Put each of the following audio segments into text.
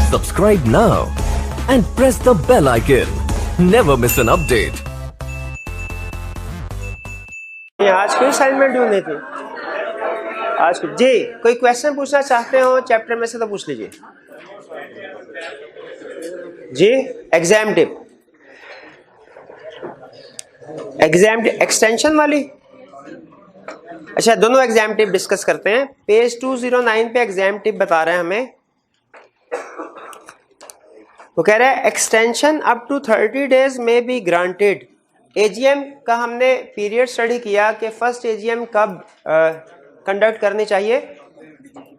Subscribe now and press the bell icon. Never miss an update. आज कोई assignment ढूंढनी थी आज जी कोई क्वेश्चन पूछना चाहते हो चैप्टर में से तो पूछ लीजिए जी। एग्जाम टिप एक्सटेंशन वाली। अच्छा दोनों एग्जाम टिप डिस्कस करते हैं। पेज 209 पे एग्जाम टिप बता रहे हैं हमें। वो कह रहा है एक्सटेंशन अप टू 30 डेज में बी ग्रांटेड। एजीएम का हमने पीरियड स्टडी किया कि फर्स्ट एजीएम कब कंडक्ट करनी चाहिए,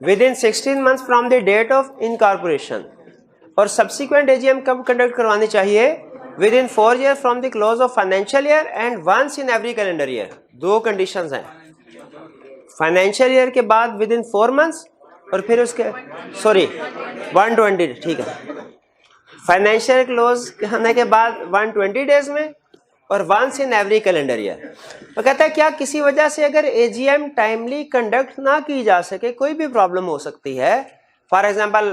within 16 months from the date of incorporation, और सब्सिक्वेंट एजीएम कब कंडक्ट करवानी चाहिए, within 4 year from the close of financial year and once in every calendar year. दो कंडीशंस हैं, फाइनेंशियल ईयर के बाद विद इन 4 मंथ्स और फिर उसके 120, ठीक है, फाइनेंशियल क्लोज होने के बाद 120 डेज में और once in every calendar year. तो कहता है क्या किसी वजह से अगर एजीएम टाइमली कंडक्ट ना की जा सके, कोई भी प्रॉब्लम हो सकती है। फॉर एग्जांपल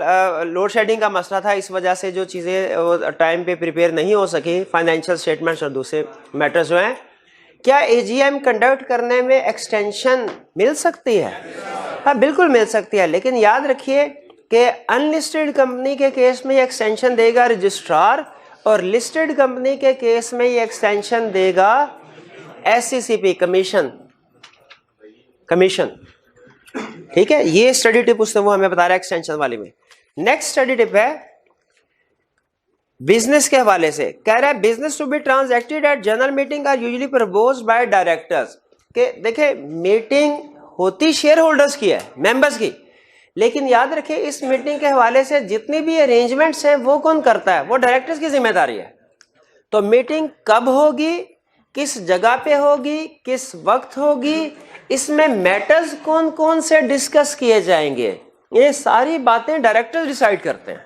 लोड शेडिंग का मसला था, इस वजह से जो चीज़ें टाइम पे प्रिपेयर नहीं हो सकी, फाइनेंशियल स्टेटमेंट्स और दूसरे मैटर्स जो हैं, क्या एजीएम कंडक्ट करने में एक्सटेंशन मिल सकती है? हाँ बिल्कुल मिल सकती है, लेकिन याद रखिए कि अनलिस्टेड कंपनी के केस में ये एक्सटेंशन देगा रजिस्ट्रार, और लिस्टेड कंपनी के केस में ये एक्सटेंशन देगा एससीसीपी कमीशन। ठीक है, ये स्टडी टिप उसने वो हमें बता रहा है एक्सटेंशन वाली में। नेक्स्ट स्टडी टिप है बिजनेस के हवाले से। कह रहा है business to be transacted at general meeting are usually proposed by directors. के देखिए मीटिंग होती शेयर होल्डर्स की है, मेंबर्स की, लेकिन याद रखिए इस मीटिंग के हवाले से जितनी भी अरेंजमेंट्स हैं वो कौन करता है, वो डायरेक्टर्स की जिम्मेदारी है। तो मीटिंग कब होगी, किस जगह पे होगी, किस वक्त होगी, इसमें मैटर्स कौन कौन से डिस्कस किए जाएंगे, ये सारी बातें डायरेक्टर्स डिसाइड करते हैं।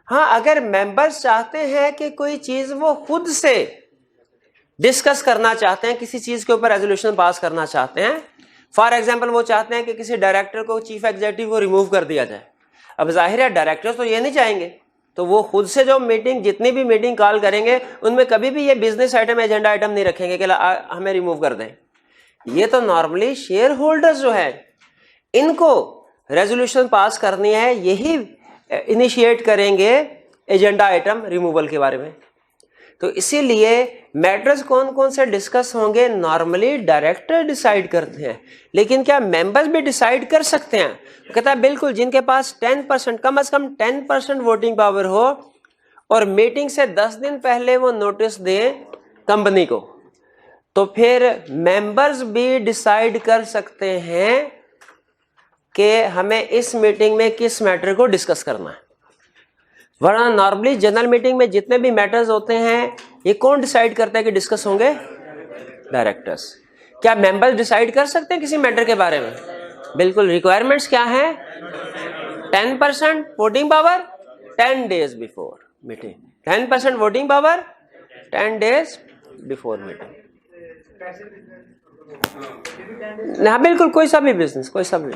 हाँ अगर मेंबर्स चाहते हैं कि कोई चीज वो खुद से डिस्कस करना चाहते हैं, किसी चीज के ऊपर रेजोल्यूशन पास करना चाहते हैं, फॉर एग्जाम्पल वो चाहते हैं कि किसी डायरेक्टर को, चीफ एग्जीक्यूटिव को रिमूव कर दिया जाए, अब जाहिर है डायरेक्टर्स तो ये नहीं चाहेंगे, तो वो खुद से जो मीटिंग, जितनी भी मीटिंग कॉल करेंगे उनमें कभी भी ये बिजनेस आइटम, एजेंडा आइटम नहीं रखेंगे कि हमें रिमूव कर दें। ये तो नॉर्मली शेयर होल्डर्स जो है इनको रेजोल्यूशन पास करनी है, यही इनिशिएट करेंगे एजेंडा आइटम रिमूवल के बारे में। तो इसीलिए मैटर्स कौन कौन से डिस्कस होंगे नॉर्मली डायरेक्टर डिसाइड करते हैं, लेकिन क्या मेंबर्स भी डिसाइड कर सकते हैं? तो कहता है बिल्कुल, जिनके पास 10%, कम से कम 10% वोटिंग पावर हो और मीटिंग से 10 दिन पहले वो नोटिस दें कंपनी को, तो फिर मेंबर्स भी डिसाइड कर सकते हैं कि हमें इस मीटिंग में किस मैटर को डिस्कस करना है। वरना नॉर्मली जनरल मीटिंग में जितने भी मैटर्स होते हैं ये कौन डिसाइड करता है कि डिस्कस होंगे? डायरेक्टर्स। क्या मेंबर्स डिसाइड कर सकते हैं किसी मैटर के बारे में? बिल्कुल। रिक्वायरमेंट्स क्या है? 10% voting power 10 days before meeting, 10% voting power 10 days before meeting. हाँ बिल्कुल, कोई सा भी बिजनेस, कोई सा भी,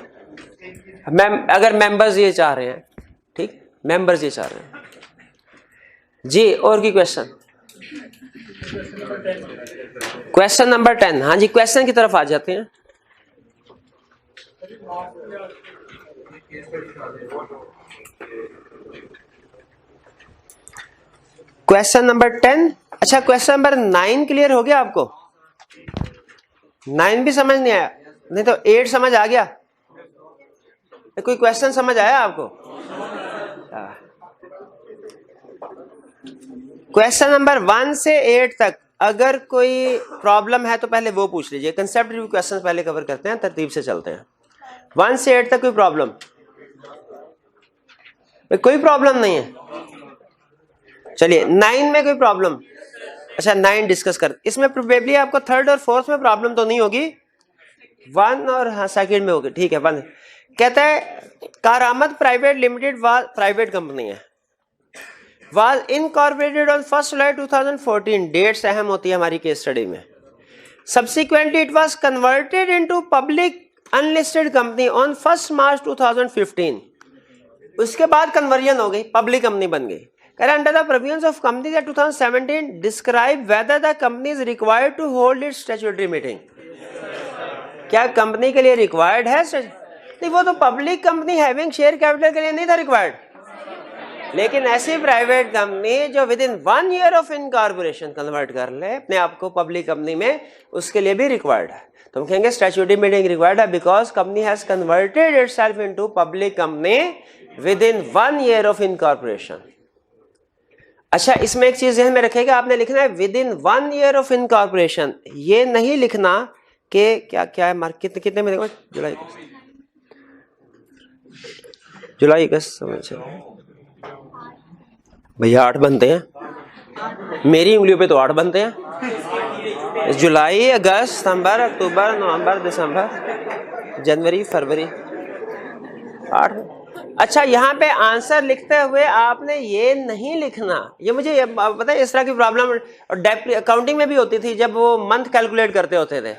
अगर मेंबर्स ये चाह रहे हैं, ठीक, मेंबर्स ये चाह रहे हैं जी। और की क्वेश्चन, क्वेश्चन नंबर 10। हाँ जी, क्वेश्चन की तरफ आ जाते हैं। Question number 10। अच्छा क्वेश्चन नंबर 9 क्लियर हो गया आपको? 9 भी समझ नहीं आया? नहीं तो 8 समझ आ गया? कोई क्वेश्चन समझ आया आपको? क्वेश्चन नंबर 1 से 8 तक अगर कोई प्रॉब्लम है तो पहले वो पूछ लीजिए। कंसेप्ट रिव्यू क्वेश्चन पहले कवर करते हैं, तरतीब से चलते हैं। 1 से 8 तक कोई प्रॉब्लम? कोई प्रॉब्लम नहीं है। चलिए 9 में कोई प्रॉब्लम? अच्छा 9 डिस्कस कर, इसमें प्रोबेबली आपको 3rd और 4th में प्रॉब्लम तो नहीं होगी, 1 और हाँ 2nd में होगी, ठीक है। 1 कहता है Karamat private limited private company है, was incorporated on 1st July 2014। Dates अहम होती है हमारी केस स्टडी में। Subsequently it was converted into public unlisted company on 1st March 2015। उसके बाद कन्वर्जन हो गई, पब्लिक कंपनी बन गई। कह रहे under the provisions of companies act 2017 describe whether the company is required to hold its statutory meeting. क्या company के लिए रिक्वायर्ड है? नहीं, वो तो public company having share capital के लिए नहीं था रिक्वायर्ड, लेकिन ऐसी प्राइवेट कंपनी जो within 1 year of incorporation convert कर ले अपने आप को पब्लिक कंपनी में, उसके लिए भी रिक्वायर्ड है। तो हम कहेंगे स्टैट्यूटरी मीटिंग रिक्वायर्ड है because company has converted itself into public company with in 1 year of incorporation. अच्छा, इसमें एक चीज ध्यान में रखेगा, आपने लिखना है with in 1 year of incorporation, ये नहीं लिखना कि क्या है मार्क कितने में, देखो जुलाई अगस्त समझ भैया 8 बनते हैं, मेरी उंगलियों पे तो 8 बनते हैं। जुलाई, अगस्त, सितंबर, अक्टूबर, नवंबर, दिसंबर, जनवरी, फरवरी, 8। अच्छा, यहाँ पे आंसर लिखते हुए आपने ये नहीं लिखना, ये मुझे पता है इस तरह की प्रॉब्लम अकाउंटिंग में भी होती थी जब वो मंथ कैलकुलेट करते होते थे,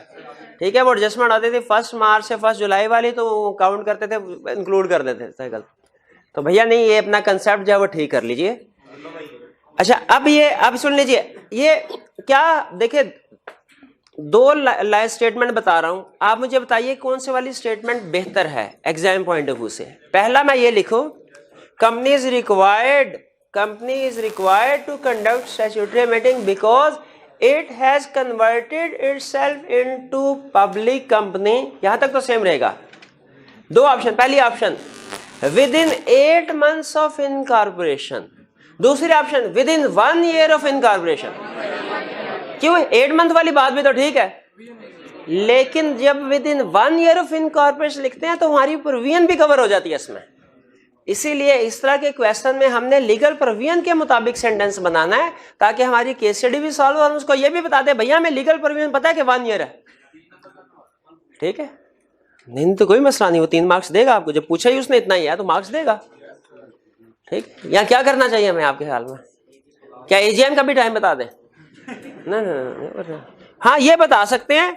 ठीक है, वो एडजस्टमेंट आती थी 1 मार्च से 1 जुलाई वाली, तो काउंट करते थे, इंक्लूड कर देते थे साइकिल। तो भैया नहीं, ये अपना कंसेप्ट जो है वो ठीक कर लीजिए। अच्छा, अब सुन लीजिए, ये क्या देखिए 2 स्टेटमेंट बता रहा हूं, आप मुझे बताइए कौन से वाली स्टेटमेंट बेहतर है एग्जाम पॉइंट ऑफ व्यू से। पहला मैं ये लिखूं, company is required to conduct statutory meeting because it has converted itself into public company, यहां तक तो सेम रहेगा। 2 ऑप्शन, पहली option within 8 months of incorporation, दूसरी option within 1 year of incorporation. क्यों? 8 month वाली बात भी तो ठीक है, लेकिन जब with in 1 year of incorporation लिखते हैं तो हमारी प्रोविजन भी कवर हो जाती है इसमें। इसीलिए इस तरह के क्वेश्चन में हमने लीगल प्रोविजन के मुताबिक सेंटेंस बनाना है ताकि हमारी केस स्टडी भी सॉल्व हो और उसको ये भी बता दे भैया हमें लीगल प्रोविजन पता है कि 1 ईयर है, ठीक है। नहीं तो कोई मसला नहीं, वो 3 मार्क्स देगा आपको, जब पूछा ही उसने इतना ही है तो मार्क्स देगा, ठीक। या क्या करना चाहिए हमें आपके ख्याल में? क्या एजीएम का भी टाइम बता दें? नहीं, हाँ ये बता सकते हैं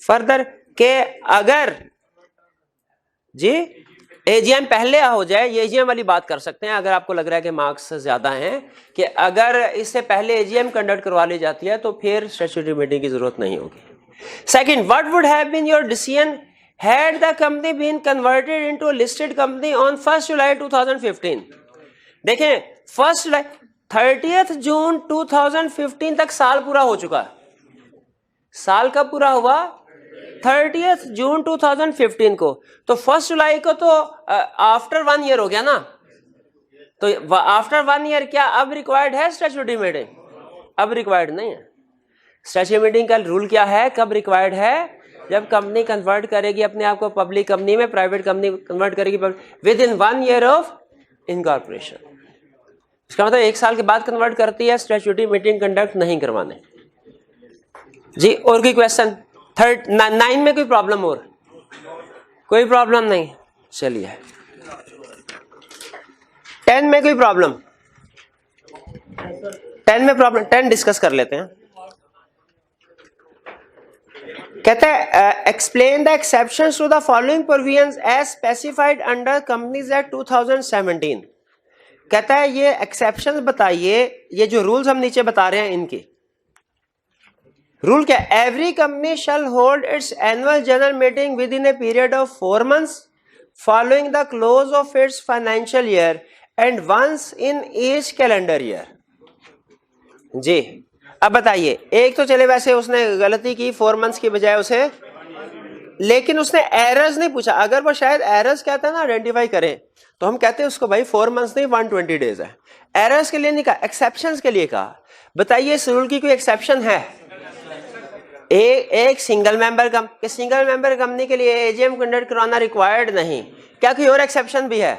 फर्दर के अगर जी एजीएम पहले हो जाए, ये एजीएम वाली बात कर सकते हैं अगर आपको लग रहा है कि मार्क्स ज्यादा हैं, कि अगर इससे पहले एजीएम कंडक्ट करवा ली जाती है तो फिर स्टैट्यूटरी मीटिंग की जरूरत नहीं होगी। Second, what would have been your decision had the company been converted into a listed company on 1st July 2015? देखें 1st July 30th June 2015 तक साल पूरा हो चुका है। साल कब पूरा हुआ? 30th June 2015 को। तो 1st जुलाई को तो आफ्टर 1 ईयर हो गया ना, तो आफ्टर 1 ईयर क्या अब रिक्वायर्ड है स्टैट्यूटरी मीटिंग? अब रिक्वायर्ड नहीं है। स्टैट्यूटरी मीटिंग का रूल क्या है, कब रिक्वायर्ड है? जब कंपनी कन्वर्ट करेगी अपने आप को पब्लिक कंपनी में, प्राइवेट कंपनी कन्वर्ट करेगी with in 1 year of incorporation. इसका मतलब 1 साल के बाद कन्वर्ट करती है, स्टैट्यूटरी मीटिंग कंडक्ट नहीं करवाने जी। और कोई क्वेश्चन? 9 में कोई प्रॉब्लम? और कोई प्रॉब्लम नहीं? चलिए 10 में कोई प्रॉब्लम? 10 में प्रॉब्लम, 10 डिस्कस कर लेते हैं। कहते हैं explain the exceptions to the following provisions as specified under companies act 2017। कहता है ये एक्सेप्शंस बताइए, ये जो रूल्स हम नीचे बता रहे हैं इनके रूल क्या? Every company shall hold its annual general meeting within a period of 4 months following the close of its financial year and once in each calendar year. जी अब बताइए, एक तो चले वैसे उसने गलती की 4 months की बजाय उसे, लेकिन उसने एरर्स नहीं पूछा। अगर वो शायद एरर्स कहता है ना आइडेंटिफाई करें तो हम कहते हैं उसको भाई 4 months नहीं 120 days है। एरर्स के लिए नहीं कहा, एक्सेप्शंस के लिए कहा। बताइए इस रूल की कोई एक्सेप्शन है? एक सिंगल मेंबर कंपनी के लिए एजीएम कंडक्ट कराना रिक्वायर्ड नहीं। क्या कोई और एक्सेप्शन भी है?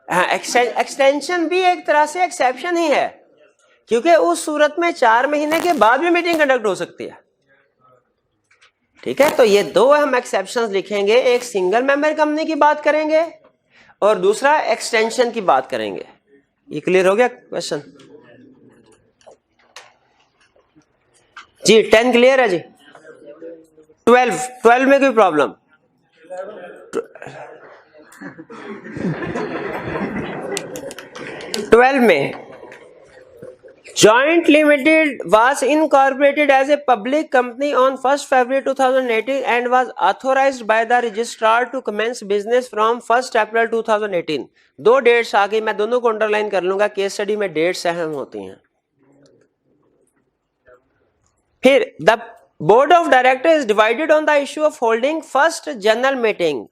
एक्सटेंशन भी एक तरह से एक्सेप्शन ही है, क्योंकि उस सूरत में 4 महीने के बाद भी मीटिंग कंडक्ट हो सकती है, ठीक है। तो ये 2 हम एक्सेप्शंस लिखेंगे, एक सिंगल मेंबर कंपनी की बात करेंगे और दूसरा एक्सटेंशन की बात करेंगे। ये क्लियर हो गया क्वेश्चन जी? 10 क्लियर है जी? 12 में कोई प्रॉब्लम? 12 में Joint Limited was incorporated as a public company on 1st February 2018 and was authorized by the registrar to commence business from 1st April 2018. दो डेट्स आ गई, मैं दोनों को अंडरलाइन कर लूंगा, केस स्टडी में डेट्स अहम होती हैं. फिर the board of director is divided on the issue of holding first general meeting.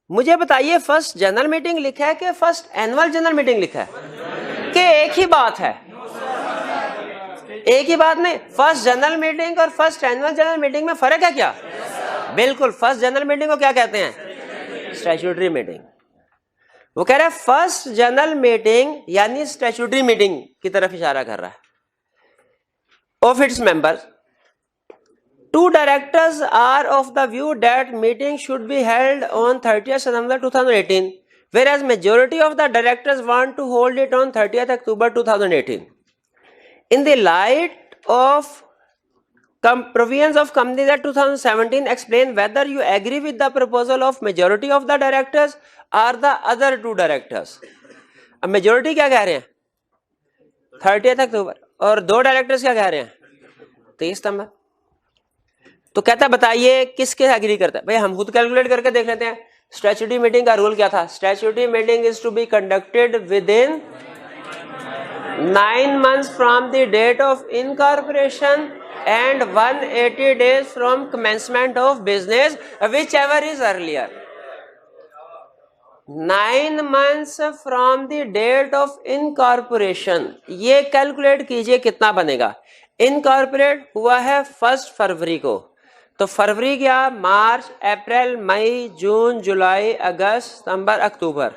मुझे बताइए फर्स्ट जनरल मीटिंग लिखा है कि फर्स्ट एनुअल जनरल मीटिंग लिखा है कि एक ही बात है? एक ही बात नहीं. फर्स्ट जनरल मीटिंग और फर्स्ट एनुअल जनरल मीटिंग में फर्क है क्या? बिल्कुल. फर्स्ट जनरल मीटिंग को क्या कहते हैं? Statutory meeting. वो कह रहा है फर्स्ट जनरल मीटिंग यानी स्टैट्यूटरी मीटिंग की तरफ इशारा कर रहा है. Of its members, two directors are of the view that meeting should be held on 30th September 2018, whereas majority of the directors want to hold it on 30th October 2018. In the light of provisions of Companies Act 2017, explain whether you agree with the proposal of majority of the directors or the other two directors. अब majority क्या कह रहे हैं? 30th October. और दो directors क्या कह रहे हैं? 23 सितंबर. तो कहता है बताइए किसके एग्री करता है? भाई हम खुद कैलकुलेट करके देख लेते हैं. स्टैट्यूटरी मीटिंग का रूल क्या था? Statutory meeting is to be conducted within 9 months from the date of incorporation and 180 days from commencement of business whichever is earlier. 9 months from the date of incorporation. ये calculate कीजिए कितना बनेगा. Incorporate हुआ है 1 फरवरी को, तो फरवरी क्या? मार्च, अप्रैल, मई, जून, जुलाई, अगस्त, सितंबर, अक्टूबर.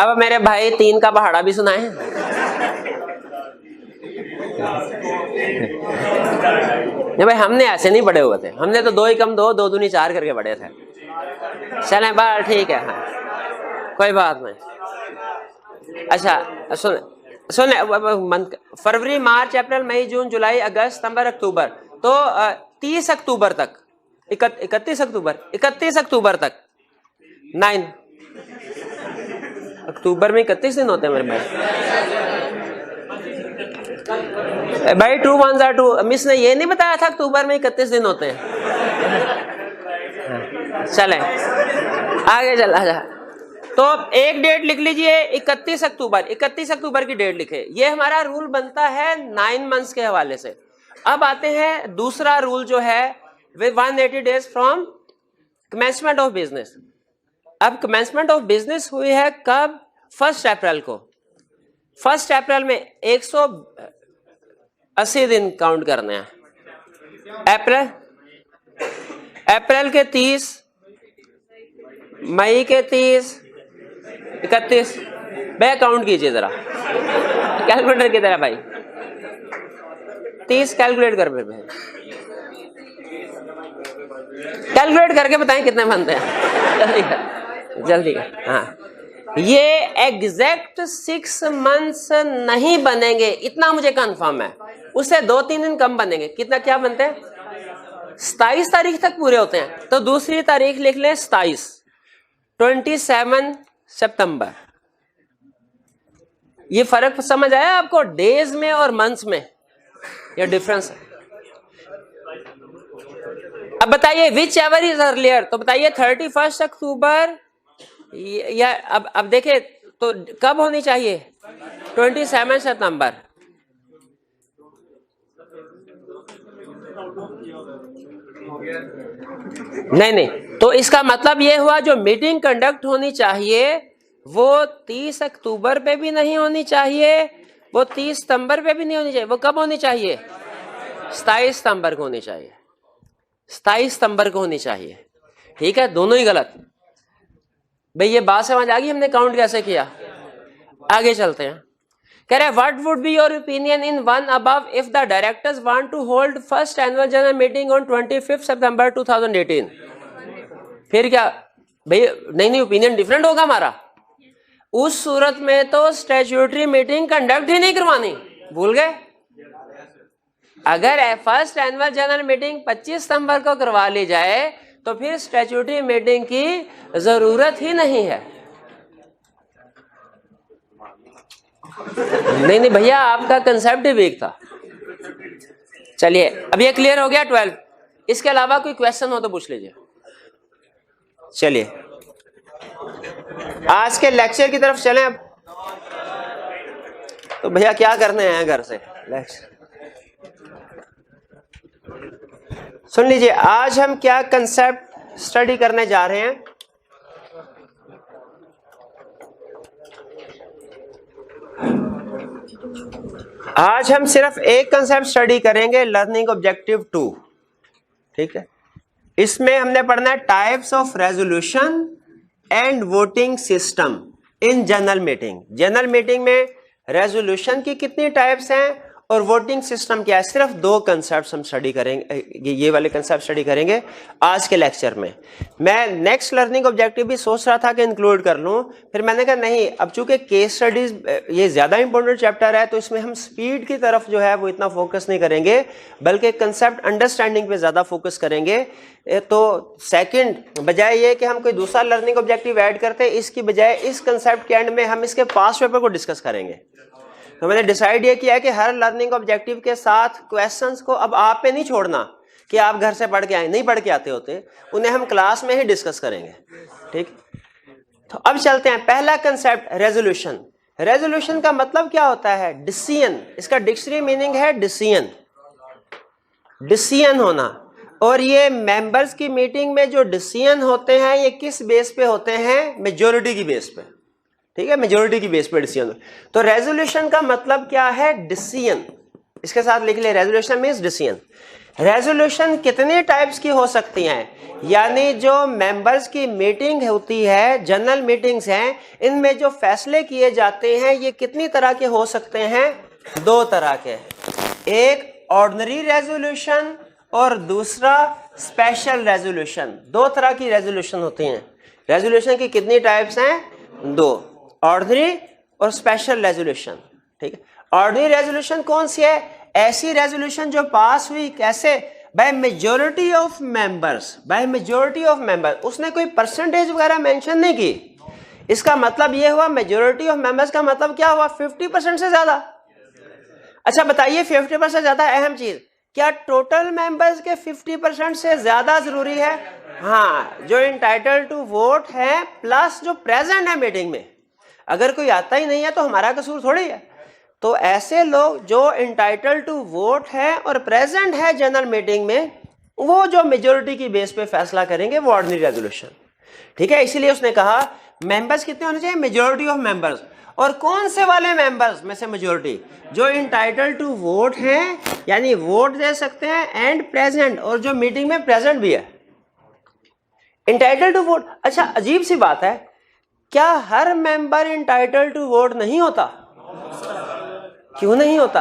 अब मेरे भाई 3 का पहाड़ा भी सुनाए. नहीं भाई हमने ऐसे नहीं पढ़े हुए थे, हमने तो 2 एकम 2, 2 दूनी 4 करके पढ़े थे. चलें बात ठीक है. हाँ कोई बात नहीं. अच्छा सुन फरवरी, मार्च, अप्रैल, मई, जून, जुलाई, अगस्त, सितंबर, अक्टूबर. तो 30 अक्टूबर तक, 31 अक्टूबर तक 9 अक्टूबर में 31 दिन होते हैं मेरे भाई. 2 1 2. मिस ने ये नहीं बताया था अक्टूबर में 31 दिन होते हैं. चले आगे चला जा. तो एक डेट लिख लीजिए 31 अक्टूबर. 31 अक्टूबर की डेट लिखे. ये हमारा रूल बनता है 9 months के हवाले से. अब आते हैं दूसरा रूल जो है with 180 days from commencement of business. अब कमेंसमेंट ऑफ बिजनेस हुई है कब? 1 अप्रैल को. 1 अप्रैल में 180 दिन काउंट करने हैं. अप्रैल के 30, मई के 30, 31. भाई काउंट कीजिए जरा कैलकुलेटर की तरह भाई. 30 कैलकुलेट कर भाई. कैलकुलेट करके बताएं कितने बनते हैं. जल्दी कर. हाँ ये एग्जैक्ट 6 months नहीं बनेंगे, इतना मुझे कंफर्म है. उससे 2-3 दिन कम बनेंगे. कितना क्या बनते हैं? 27 तारीख तक पूरे होते हैं. तो दूसरी तारीख लिख लें 27, 27 सितंबर. ये फर्क समझ आया आपको डेज में और मंथ्स में? ये डिफरेंस है. अब बताइए विच एवर इज अर्लियर. तो बताइए 31 अक्टूबर या अब देखिए तो कब होनी चाहिए? 27 सितंबर. नहीं तो इसका मतलब ये हुआ जो मीटिंग कंडक्ट होनी चाहिए वो 30 अक्टूबर पे भी नहीं होनी चाहिए, वो 30 सितंबर पे भी नहीं होनी चाहिए. वो कब होनी चाहिए? 27 सितंबर को होनी चाहिए. 27 सितंबर को होनी चाहिए. ठीक है, दोनों ही गलत. भाई ये बात समझ आ गई हमने काउंट कैसे किया? आगे चलते हैं. कह रहे what would be your opinion in one above if the directors want to hold first annual general meeting on 25 September 2018. फिर क्या भाई? नहीं ओपिनियन डिफरेंट होगा हमारा. उस सूरत में तो स्टैट्यूटरी मीटिंग कंडक्ट ही नहीं करवानी. भूल गए? अगर फर्स्ट एनुअल जनरल मीटिंग 25 सितंबर को करवा ली जाए तो फिर स्टैट्यूटरी मीटिंग की जरूरत ही नहीं है। नहीं भैया, आपका कंसेप्ट ही वीक था। चलिए, अब ये क्लियर हो गया 12। इसके अलावा कोई क्वेश्चन हो तो पूछ लीजिए। चलिए आज के लेक्चर की तरफ चलें। अब तो भैया क्या करने हैं घर से लेक्चर, सुन लीजिए। आज हम क्या कंसेप्ट स्टडी करने जा रहे हैं। आज हम सिर्फ एक कंसेप्ट स्टडी करेंगे, लर्निंग ऑब्जेक्टिव 2। ठीक है, इसमें हमने पढ़ना है types of resolution and voting system in general meeting. General meeting में रेजोल्यूशन की कितनी टाइप्स हैं और वोटिंग सिस्टम क्या है। सिर्फ 2 कंसेप्ट हम स्टडी करेंगे, ये वाले कंसेप्ट स्टडी करेंगे आज के लेक्चर में। मैं नेक्स्ट लर्निंग ऑब्जेक्टिव भी सोच रहा था कि इंक्लूड कर लूं, फिर मैंने कहा नहीं, अब चूंकि केस स्टडीज ये ज्यादा इंपॉर्टेंट चैप्टर है तो इसमें हम स्पीड की तरफ जो है वो इतना फोकस नहीं करेंगे, बल्कि कंसेप्ट अंडरस्टैंडिंग पे ज्यादा फोकस करेंगे। तो सेकंड, बजाय ये कि हम कोई दूसरा लर्निंग ऑब्जेक्टिव ऐड करते, इसकी बजाय इस कंसेप्ट के एंड में हम इसके पास्ट पेपर को डिस्कस करेंगे। तो मैंने डिसाइड ये किया है कि हर लर्निंग ऑब्जेक्टिव के साथ क्वेश्चंस को अब आप पे नहीं छोड़ना कि आप घर से पढ़ के आए, नहीं पढ़ के आते होते, उन्हें हम क्लास में ही डिस्कस करेंगे। ठीक, तो अब चलते हैं। पहला कंसेप्ट रेजोल्यूशन। रेजोल्यूशन का मतलब क्या होता है? डिसीजन। इसका डिक्शनरी मीनिंग है डिसीजन, डिसीजन होना। और ये मेंबर्स की मीटिंग में जो डिसीजन होते हैं ये किस बेस पे होते हैं? मेजोरिटी की बेस पे। ठीक है, मेजोरिटी की बेस पे डिसीजन। तो रेजोल्यूशन का मतलब क्या है? डिसीजन। इसके साथ लिख ले, रेजोल्यूशन मींस डिसीजन। रेजोल्यूशन कितने टाइप्स की हो सकती हैं? यानी जो मेंबर्स की मीटिंग होती है, जनरल मीटिंग्स हैं, इनमें जो फैसले किए जाते हैं ये कितनी तरह के हो सकते हैं? 2 तरह के। एक ऑर्डिनरी रेजोल्यूशन और दूसरा स्पेशल रेजोल्यूशन। 2 तरह की रेजोल्यूशन होती हैं। रेजोल्यूशन की कितनी टाइप्स हैं? 2, ऑर्डिनरी और स्पेशल रेजोल्यूशन। ठीक है, ऑर्डिनरी रेजोल्यूशन कौन सी है? ऐसी रेजोल्यूशन जो पास हुई कैसे? By majority of members. By majority of member, उसने कोई परसेंटेज वगैरह मेंशन नहीं की। इसका मतलब यह हुआ, मेजॉरिटी ऑफ मेंबर्स का मतलब क्या हुआ? 50% से ज्यादा। अच्छा बताइए, 50% से ज्यादा अहम चीज क्या टोटल मेंबर्स के 50% से ज्यादा जरूरी है? हाँ, जो इंटाइटल टू वोट है प्लस जो प्रेजेंट है मीटिंग में। अगर कोई आता ही नहीं है तो हमारा कसूर थोड़ी है। तो ऐसे लोग जो इंटाइटल टू वोट है और प्रेजेंट है जनरल मीटिंग में, वो जो मेजोरिटी की बेस पे फैसला करेंगे, वो ऑर्डिनरी रेजोल्यूशन। ठीक है, इसीलिए उसने कहा मेंबर्स कितने होने चाहिए? Majority of members. और कौन से वाले मेंबर्स में से मेजोरिटी? जो इंटाइटल टू वोट हैं, यानी वोट दे सकते हैं, एंड प्रेजेंट, और जो मीटिंग में प्रेजेंट भी है। Entitle to vote. अच्छा, अजीब सी बात है, क्या हर मेंबर इंटाइटल टू वोट नहीं होता? क्यों नहीं होता?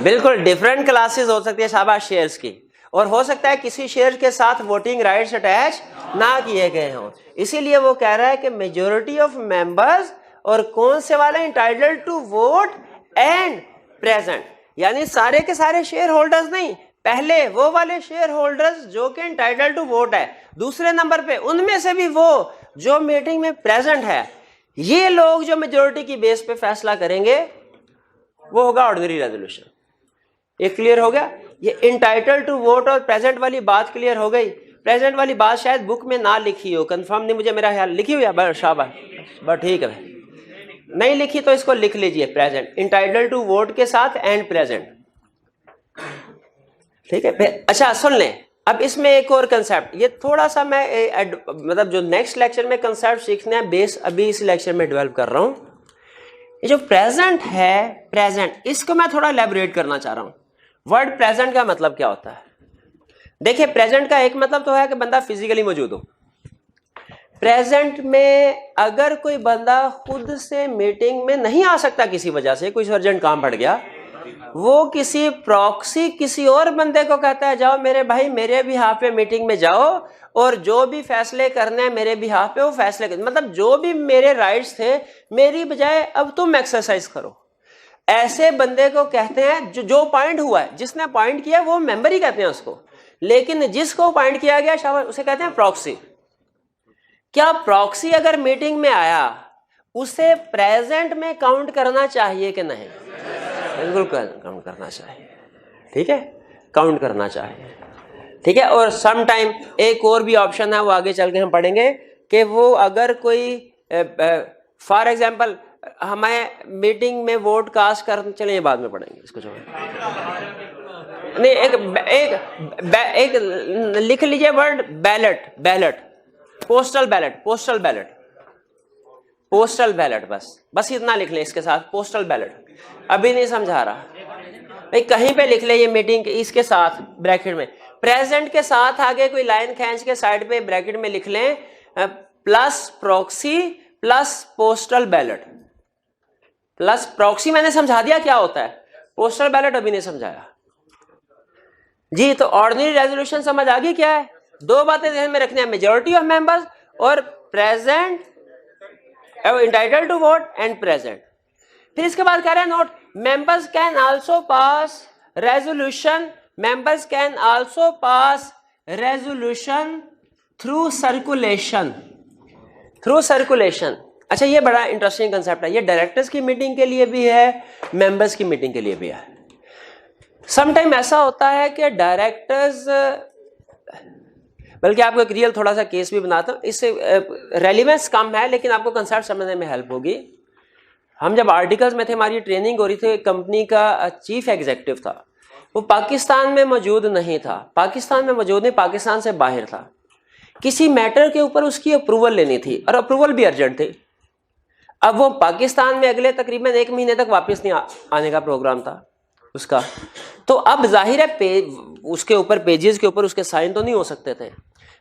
बिल्कुल डिफरेंट क्लासेस हो सकती है शाबाश शेयर्स की, और हो सकता है किसी शेयर के साथ वोटिंग राइट्स अटैच ना किए गए हों। इसीलिए वो कह रहा है कि मेजॉरिटी ऑफ मेंबर्स, और कौन से वाले? Entitle to vote and present. यानी सारे के सारे शेयर होल्डर्स नहीं, पहले वो वाले शेयर होल्डर्स जो कि इंटाइटल टू वोट है, दूसरे नंबर पे उनमें से भी वो जो मीटिंग में प्रेजेंट है। ये लोग जो मेजॉरिटी की बेस पे फैसला करेंगे वो होगा ऑर्डिनरी रेजोल्यूशन। ये क्लियर हो गया? ये इंटाइटल टू वोट और प्रेजेंट वाली बात क्लियर हो गई। प्रेजेंट वाली बात शायद बुक में ना लिखी हो, कंफर्म नहीं मुझे, मेरा ख्याल लिखी हुई है। बस शाबाश, बस ठीक है। नहीं लिखी तो इसको लिख लीजिए, प्रेजेंट, इंटाइटल टू वोट के साथ एंड प्रेजेंट। ठीक है, अच्छा सुन लें। अब इसमें एक और कंसेप्ट, ये थोड़ा सा मैं मतलब जो नेक्स्ट लेक्चर में कंसेप्ट सीखने हैं, बेस अभी इस लेक्चर में डेवलप कर रहा हूं। ये जो प्रेजेंट है, प्रेजेंट, इसको मैं थोड़ा एलैबोरेट करना चाह रहा हूं। वर्ड प्रेजेंट का मतलब क्या होता है? देखिए, प्रेजेंट का एक मतलब तो है कि बंदा फिजिकली मौजूद हो। प्रेजेंट में अगर कोई बंदा खुद से मीटिंग में नहीं आ सकता, किसी वजह से कोई अर्जेंट काम पड़ गया, वो किसी प्रॉक्सी किसी और बंदे को कहता है, जाओ मेरे भाई मेरे बिहाफ पे मीटिंग में जाओ और जो भी फैसले करने हैं मेरे बिहाफ पे वो फैसले कर, मतलब जो भी मेरे राइट्स थे मेरी बजाय अब तुम एक्सरसाइज करो। ऐसे बंदे को कहते हैं जो पॉइंट हुआ है, जिसने पॉइंट किया वो मेंबर ही कहते हैं उसको, लेकिन जिसको पॉइंट किया गया शाबाश उसे कहते हैं प्रॉक्सी। क्या प्रॉक्सी अगर मीटिंग में आया उसे प्रेजेंट में काउंट करना चाहिए कि नहीं? बिल्कुल काउंट करना चाहिए, ठीक है, काउंट करना चाहिए, ठीक है। और सम टाइम एक और भी ऑप्शन है, वो आगे चल के हम पढ़ेंगे कि वो अगर कोई फॉर एग्जांपल हमें मीटिंग में वोट कास्ट कर, चलिए ये बाद में पढ़ेंगे इसको, जो नहीं एक लिख लीजिए word ballot, ballot, postal ballot, postal ballot, postal ballot, बस इतना लिख ले इसके साथ, पोस्टल बैलेट। अभी नहीं समझा रहा भाई, कहीं पे लिख ले ये मीटिंग इसके साथ ब्रैकेट में, प्रेजेंट के साथ आगे कोई लाइन खींच के साइड पे ब्रैकेट में लिख लें plus proxy plus postal ballot, plus proxy मैंने समझा दिया क्या होता है, पोस्टल बैलेट अभी नहीं समझाया जी। तो ऑर्डिनरी रेजोल्यूशन समझ आ गई क्या है? दो बातें ध्यान में रखनी है, मेजॉरिटी ऑफ मेंबर्स और present, entitled to vote and present. फिर इसके बाद कह रहे हैं note, members can also pass resolution, members can also pass resolution through circulation, through circulation. अच्छा, ये बड़ा इंटरेस्टिंग कंसेप्ट है, ये डायरेक्टर्स की मीटिंग के लिए भी है, मेंबर्स की मीटिंग के लिए भी है। समटाइम ऐसा होता है कि डायरेक्टर्स, बल्कि आपको एक रियल थोड़ा सा केस भी बनाता हूँ, इससे रेलिवेंस कम है लेकिन आपको कंसेप्ट समझने में हेल्प होगी। हम जब आर्टिकल्स में थे, हमारी ट्रेनिंग हो रही थी, कंपनी का चीफ एग्जीक्यूटिव था, वो पाकिस्तान में मौजूद नहीं था, पाकिस्तान में मौजूद नहीं, पाकिस्तान से बाहर था। किसी मैटर के ऊपर उसकी अप्रूवल लेनी थी और अप्रूवल भी अर्जेंट थी। अब वो पाकिस्तान में अगले तकरीबन 1 महीने तक वापस नहीं आने का प्रोग्राम था उसका। तो अब जाहिर है उसके ऊपर पेजेस के ऊपर उसके साइन तो नहीं हो सकते थे।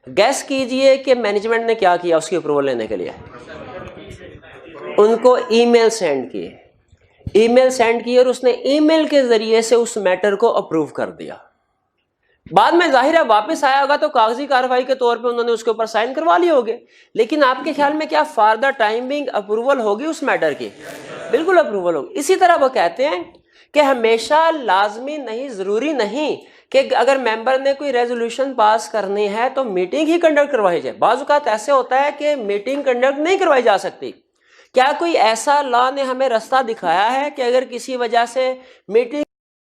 गैस कीजिए कि मैनेजमेंट ने क्या किया उसकी अप्रूवल लेने के लिए, उनको ईमेल सेंड किए, ईमेल सेंड किए और उसने ईमेल के जरिए से उस मैटर को अप्रूव कर दिया। बाद में जाहिर है वापस आया होगा तो कागजी कार्रवाई के तौर पे उन्होंने उसके ऊपर साइन करवा लिए होंगे, लेकिन आपके ख्याल में क्या for the time being approval होगी उस मैटर की? बिल्कुल अप्रूवल होगी। इसी तरह वो कहते हैं कि हमेशा लाजमी नहीं, जरूरी नहीं कि अगर मेंबर ने कोई रेजोल्यूशन पास करनी है तो मीटिंग ही कंडक्ट करवाई जाए। बाज़ औक़ात ऐसे होता है कि मीटिंग कंडक्ट नहीं करवाई जा सकती। क्या कोई ऐसा लॉ ने हमें रास्ता दिखाया है कि अगर किसी वजह से मीटिंग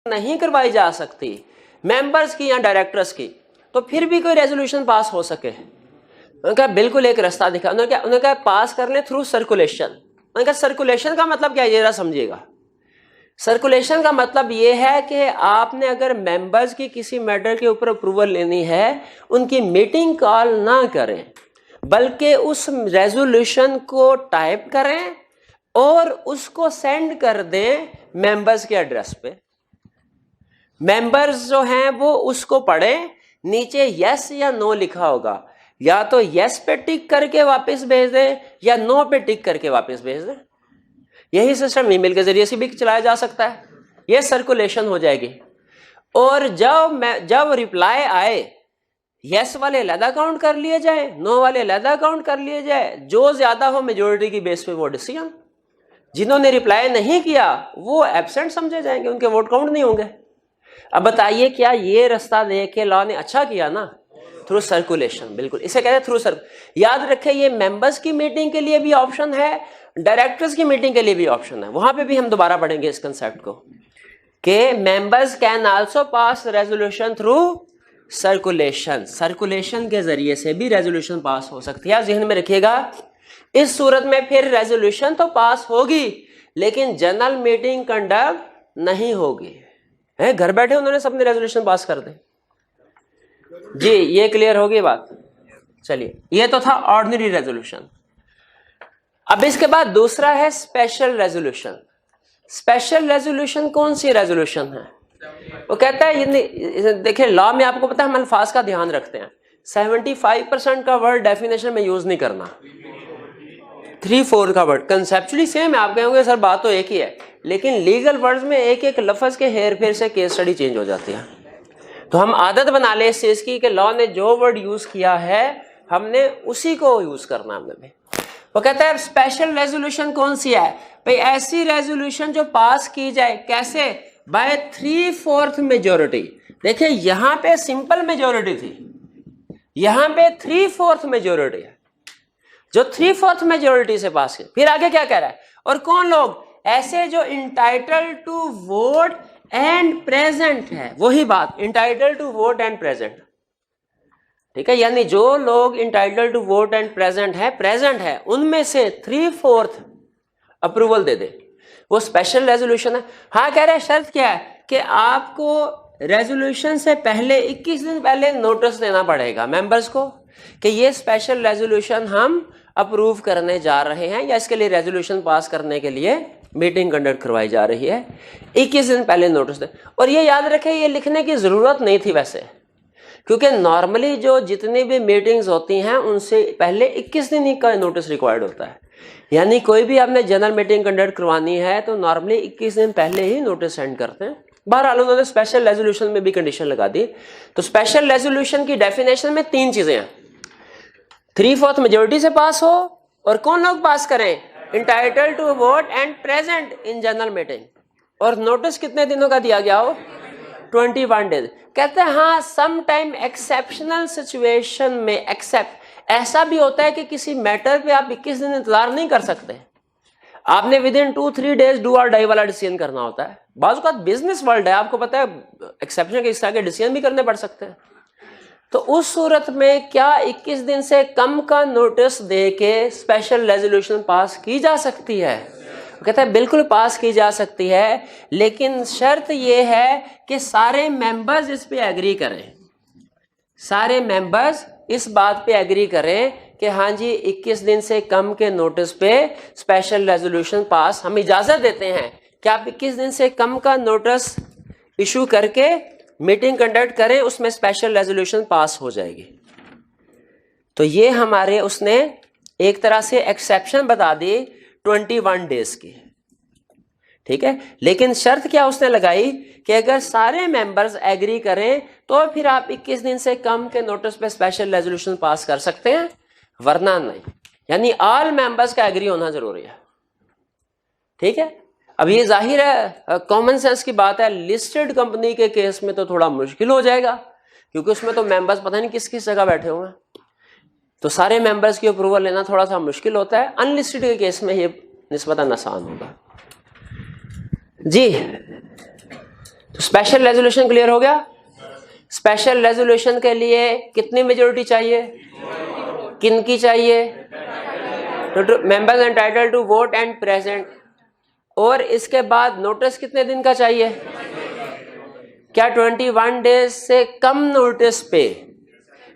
नहीं करवाई जा सकती मेंबर्स की या डायरेक्टर्स की, तो फिर भी कोई रेजोल्यूशन पास हो सके? उन्होंने कहा बिल्कुल एक रास्ता दिखा। उन्होंने कहा पास कर लें थ्रू सर्कुलेशन। उन्होंने कहा सर्कुलेशन का मतलब क्या है, जरा समझिएगा। सर्कुलेशन का मतलब ये है कि आपने अगर मेंबर्स की किसी मैटर के ऊपर अप्रूवल लेनी है, उनकी मीटिंग कॉल ना करें, बल्कि उस रेजोल्यूशन को टाइप करें और उसको सेंड कर दें मेंबर्स के एड्रेस पे। मेंबर्स जो हैं वो उसको पढ़ें, नीचे यस या नो लिखा होगा, या तो यस पे टिक करके वापस भेज दें या नो पे टिक करके वापस भेज दें। यही सिस्टम ईमेल के जरिए से भी चलाया जा सकता है। यह सर्कुलेशन हो जाएगी। और जब रिप्लाई आए, यस वाले अलहदा काउंट कर लिए जाए, नो वाले अलहदा काउंट कर लिए जाए, जो ज्यादा हो मेजोरिटी की बेस पे वो डिसीजन। जिन्होंने रिप्लाई नहीं किया वो एब्सेंट समझे जाएंगे, उनके वोट काउंट नहीं होंगे। अब बताइए क्या ये रास्ता दे के लॉ ने अच्छा किया ना? थ्रू सर्कुलेशन, बिल्कुल इसे कहते हैं थ्रू सर्कुलेशन। याद रखें ये मेंबर्स की मीटिंग के लिए भी ऑप्शन है, डायरेक्टर्स की मीटिंग के लिए भी ऑप्शन है। वहां पे भी हम दोबारा पढ़ेंगे इस कंसेप्ट को कि members can also pass resolution through circulation. Circulation के जरिए से भी रेजोल्यूशन पास हो सकती है। ज़हन में रखिएगा, इस सूरत में फिर रेजोल्यूशन तो पास होगी लेकिन जनरल मीटिंग कंडक्ट नहीं होगी। है घर बैठे उन्होंने सबने रेजोल्यूशन पास कर दे जी। ये क्लियर होगी बात? चलिए, ये तो था ऑर्डिनरी रेजोल्यूशन। अब इसके बाद दूसरा है स्पेशल रेजोल्यूशन। स्पेशल रेजोल्यूशन कौन सी रेजोल्यूशन है? वो कहता है, देखिए लॉ में आपको पता है हम अल्फाज का ध्यान रखते हैं। 75% का वर्ड डेफिनेशन में यूज नहीं करना, 3/4 का वर्ड कंसेप्चुअली सेम है। आप कहोगे सर बात तो एक ही है, लेकिन लीगल वर्ड्स में एक एक लफ्ज के हेर फेर से केस स्टडी चेंज हो जाती है। तो हम आदत बना ले इस चीज की कि लॉ ने जो वर्ड यूज किया है हमने उसी को यूज करना। हमने वो कहता है स्पेशल रेजोल्यूशन कौन सी है भाई, ऐसी रेजोल्यूशन जो पास की जाए कैसे, बाय 3/4 मेजोरिटी। देखिए यहां पे सिंपल मेजोरिटी थी, यहां पे 3/4 मेजोरिटी है, जो 3/4 मेजोरिटी से पास की। फिर आगे क्या कह रहा है, और कौन लोग, ऐसे जो entitled to vote and present है, वही बात entitled to vote and present, ठीक है, यानी जो लोग entitled to vote and present है उनमें से 3/4 अप्रूवल दे दे, वो स्पेशल रेजोल्यूशन है। हाँ कह रहे हैं शर्त क्या है कि आपको रेजोल्यूशन से पहले 21 दिन पहले नोटिस देना पड़ेगा मेंबर्स को कि ये स्पेशल रेजोल्यूशन हम अप्रूव करने जा रहे हैं, या इसके लिए रेजोल्यूशन पास करने के लिए मीटिंग कंडक्ट करवाई जा रही है, 21 दिन पहले नोटिस दे। और ये याद रखें, ये लिखने की जरूरत नहीं थी वैसे, क्योंकि नॉर्मली जो जितनी भी मीटिंग्स होती हैं उनसे पहले 21 दिन ही का नोटिस रिक्वायर्ड होता है, यानी कोई भी आपने जनरल मीटिंग कंडक्ट करवानी है तो नॉर्मली 21 दिन पहले ही नोटिस सेंड करते हैं। बहरहाल उन्होंने स्पेशल रेजोल्यूशन में भी कंडीशन लगा दी। तो स्पेशल रेजोल्यूशन की डेफिनेशन में 3 चीजें हैं, 3/4 मेजोरिटी से पास हो, और कौन लोग पास करें, entitled to vote and present in general meeting, और नोटिस कितने दिनों का दिया गया हो, 21 डेज। कहते हैं हाँ सम टाइम एक्सेप्शनल सिचुएशन में एक्सेप्ट, ऐसा भी होता है कि किसी मैटर पे आप 21 दिन इंतजार नहीं कर सकते, आपने विद इन 2-3 डेज डू और डाई वाला डिसीजन करना होता है। बाज़ औक़ात बिजनेस वर्ल्ड है, आपको पता है एक्सेप्शन के इस तरह के डिसीजन भी करने पड़ सकते हैं। तो उस सूरत में क्या 21 दिन से कम का नोटिस दे के स्पेशल रेजोल्यूशन पास की जा सकती है? कहता है बिल्कुल पास की जा सकती है, लेकिन शर्त यह है कि सारे मेंबर्स इस पे एग्री करें, सारे मेंबर्स इस बात पे एग्री करें कि हाँ जी 21 दिन से कम के नोटिस पे स्पेशल रेजोल्यूशन पास हम इजाजत देते हैं कि आप 21 दिन से कम का नोटिस इशू करके मीटिंग कंडक्ट करें, उसमें स्पेशल रेजोल्यूशन पास हो जाएगी। तो ये हमारे उसने एक तरह से एक्सेप्शन बता दी 21 डेज की, ठीक है। लेकिन शर्त क्या उसने लगाई कि अगर सारे मेंबर्स एग्री करें तो फिर आप 21 दिन से कम के नोटिस पे स्पेशल रेजोल्यूशन पास कर सकते हैं, वरना नहीं। यानी ऑल मेंबर्स का एग्री होना जरूरी है, ठीक है। अब ये जाहिर है कॉमन सेंस की बात है, लिस्टेड कंपनी के केस में तो थोड़ा मुश्किल हो जाएगा, क्योंकि उसमें तो मेंबर्स पता नहीं किस किस जगह बैठे हुए हैं, तो सारे मेंबर्स की अप्रूवल लेना थोड़ा सा मुश्किल होता है। अनलिस्टेड के केस में ये निस्बतन आसान होगा जी। तो स्पेशल रेजोल्यूशन क्लियर हो गया। स्पेशल रेजोल्यूशन के लिए कितनी मेजोरिटी चाहिए, किन की चाहिए, members entitled to vote and present, और इसके बाद नोटिस कितने दिन का चाहिए, क्या 21 डेज से कम नोटिस पे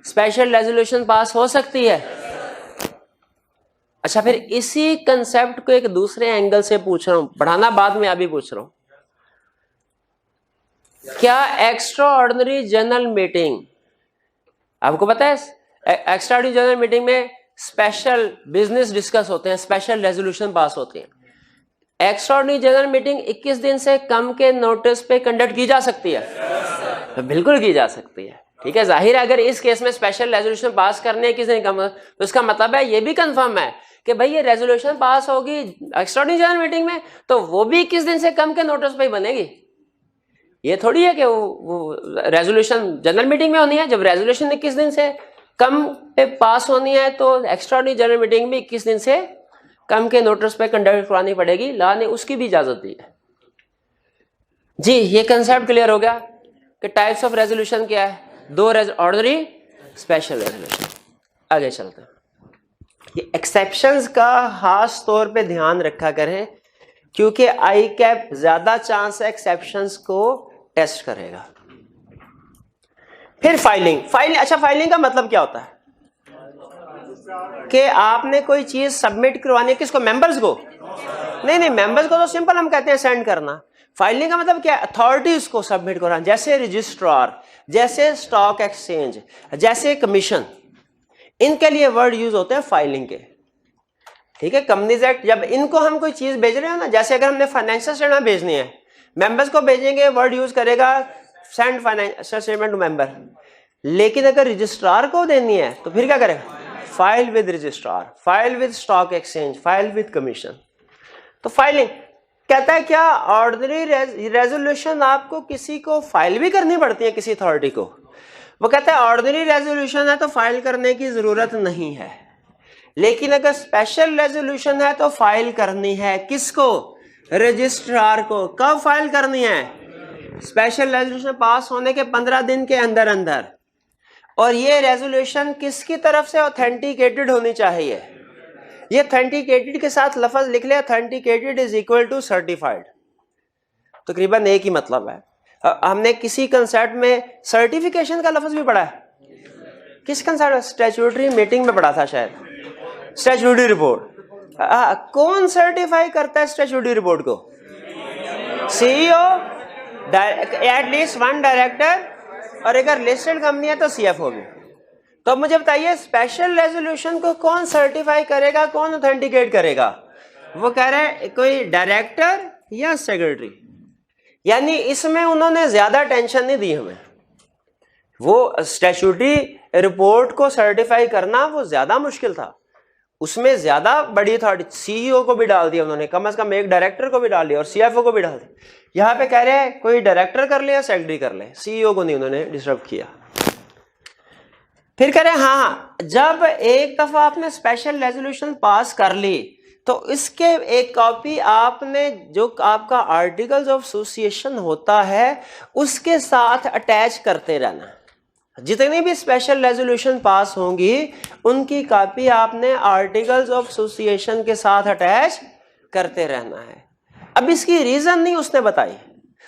स्पेशल रेजोल्यूशन पास हो सकती है। अच्छा, फिर इसी कंसेप्ट को एक दूसरे एंगल से पूछ रहा हूं, पढ़ाना बाद में अभी पूछ रहा हूं, क्या एक्स्ट्रा ऑर्डिनरी जनरल मीटिंग, आपको पता है एक्स्ट्रा ऑर्डिनरी जनरल मीटिंग में स्पेशल बिजनेस डिस्कस होते हैं, स्पेशल रेजोल्यूशन पास होती हैं। एक्स्ट्रा ऑर्डिनरी जनरल मीटिंग 21 दिन से कम के नोटिस पे कंडक्ट की जा सकती है, तो बिल्कुल की जा सकती है, ठीक है। जाहिर है अगर इस केस में स्पेशल रेजोल्यूशन पास करने किसी ने कम, तो इसका मतलब है ये भी कंफर्म है कि भाई ये रेजोल्यूशन पास होगी एक्स्ट्रा ऑर्डिनरी जनरल मीटिंग में, तो वो भी 21 दिन से कम के नोटिस पे ही बनेगी। ये थोड़ी है कि वो रेजोल्यूशन जनरल मीटिंग में होनी है, जब रेजोल्यूशन 21 दिन से कम पे पास होनी है तो एक्स्ट्रा ऑर्डिनरी जनरल मीटिंग में 21 दिन से कम के नोटिस पे कंडक्ट करानी पड़ेगी, लॉ ने उसकी भी इजाजत दी है जी। ये कंसेप्ट क्लियर हो गया कि टाइप्स ऑफ रेजोल्यूशन क्या है, 2 ऑर्डिनरी, स्पेशल रेजोल्यूशन। आगे चलते हैं। ये एक्सेप्शंस का खास तौर पे ध्यान रखा करें, क्योंकि आई कैप ज्यादा चांस है एक्सेप्शंस को टेस्ट करेगा। फिर फाइलिंग। अच्छा, फाइलिंग का मतलब क्या होता है कि आपने कोई चीज सबमिट करवानी है, किसको, मेंबर्स को? नहीं, मेंबर्स को तो सिंपल हम कहते हैं सेंड करना। फाइलिंग का मतलब क्या है, अथॉरिटीज को सबमिट करना, जैसे रजिस्ट्रार, जैसे स्टॉक एक्सचेंज, जैसे कमीशन, इनके लिए वर्ड यूज होते हैं फाइलिंग के, ठीक है। कंपनीज एक्ट, जब इनको हम कोई चीज भेज रहे हो ना, जैसे अगर हमने फाइनेंशियल स्टेटमेंट भेजनी है, मेंबर्स को भेजेंगे, वर्ड यूज करेगा send financial statement to member. लेकिन अगर रजिस्ट्रार को देनी है तो फिर क्या करेगा, file with registrar, file with stock exchange, file with commission. तो फाइलिंग कहता है क्या ऑर्डिनरी रेजोल्यूशन आपको किसी को फाइल भी करनी पड़ती है, किसी अथॉरिटी को? वो कहता है ऑर्डिनरी रेजोल्यूशन है तो फाइल करने की जरूरत नहीं है, लेकिन अगर स्पेशल रेजोल्यूशन है तो फाइल करनी है। किसको? रजिस्ट्रार को। कब फाइल करनी है? स्पेशल रेजोल्यूशन पास होने के 15 दिन के अंदर अंदर। और ये रेजोल्यूशन किसकी तरफ से ऑथेंटिकेटेड होनी चाहिए? ये ऑथेंटिकेटेड के साथ लफ्ज लिख ले, authenticated is equal to certified. तकरीबन एक ही मतलब है। हमने किसी कंसेप्ट में सर्टिफिकेशन का लफ्ज भी पढ़ा है। किस कंसेप्ट? स्टैट्यूटरी मीटिंग में पढ़ा था शायद। स्टैट्यूटरी रिपोर्ट कौन सर्टिफाई करता है? स्टैट्यूटरी रिपोर्ट को सीईओ, एटलीस्ट वन डायरेक्टर, और अगर लिस्टेड कंपनी है तो सीएफओ भी। तो मुझे बताइए स्पेशल रेजोल्यूशन को कौन सर्टिफाई करेगा, कौन ऑथेंटिकेट करेगा? वो कह रहे हैं कोई डायरेक्टर या सेक्रेटरी। यानी इसमें उन्होंने ज्यादा टेंशन नहीं दी हमें। वो स्टैट्यूटरी रिपोर्ट को सर्टिफाई करना वो ज्यादा मुश्किल था, उसमें ज्यादा बड़ी अथॉरिटी, सीईओ को भी डाल दिया उन्होंने, कम से कम एक डायरेक्टर को भी डाल दिया और सीएफओ को भी डाल दिया। यहाँ पे कह रहे हैं कोई डायरेक्टर कर ले या सेक्रेटरी कर ले, सीईओ को नहीं उन्होंने डिस्टर्ब किया। फिर कह रहे हैं हाँ, जब एक दफा आपने स्पेशल रेजोल्यूशन पास कर ली तो इसके एक कॉपी आपने, जो आपका आर्टिकल्स ऑफ एसोसिएशन होता है उसके साथ अटैच करते रहना। जितनी भी स्पेशल रेजोल्यूशन पास होंगी उनकी कॉपी आपने आर्टिकल्स ऑफ एसोसिएशन के साथ अटैच करते रहना है। अब इसकी रीजन नहीं उसने बताई,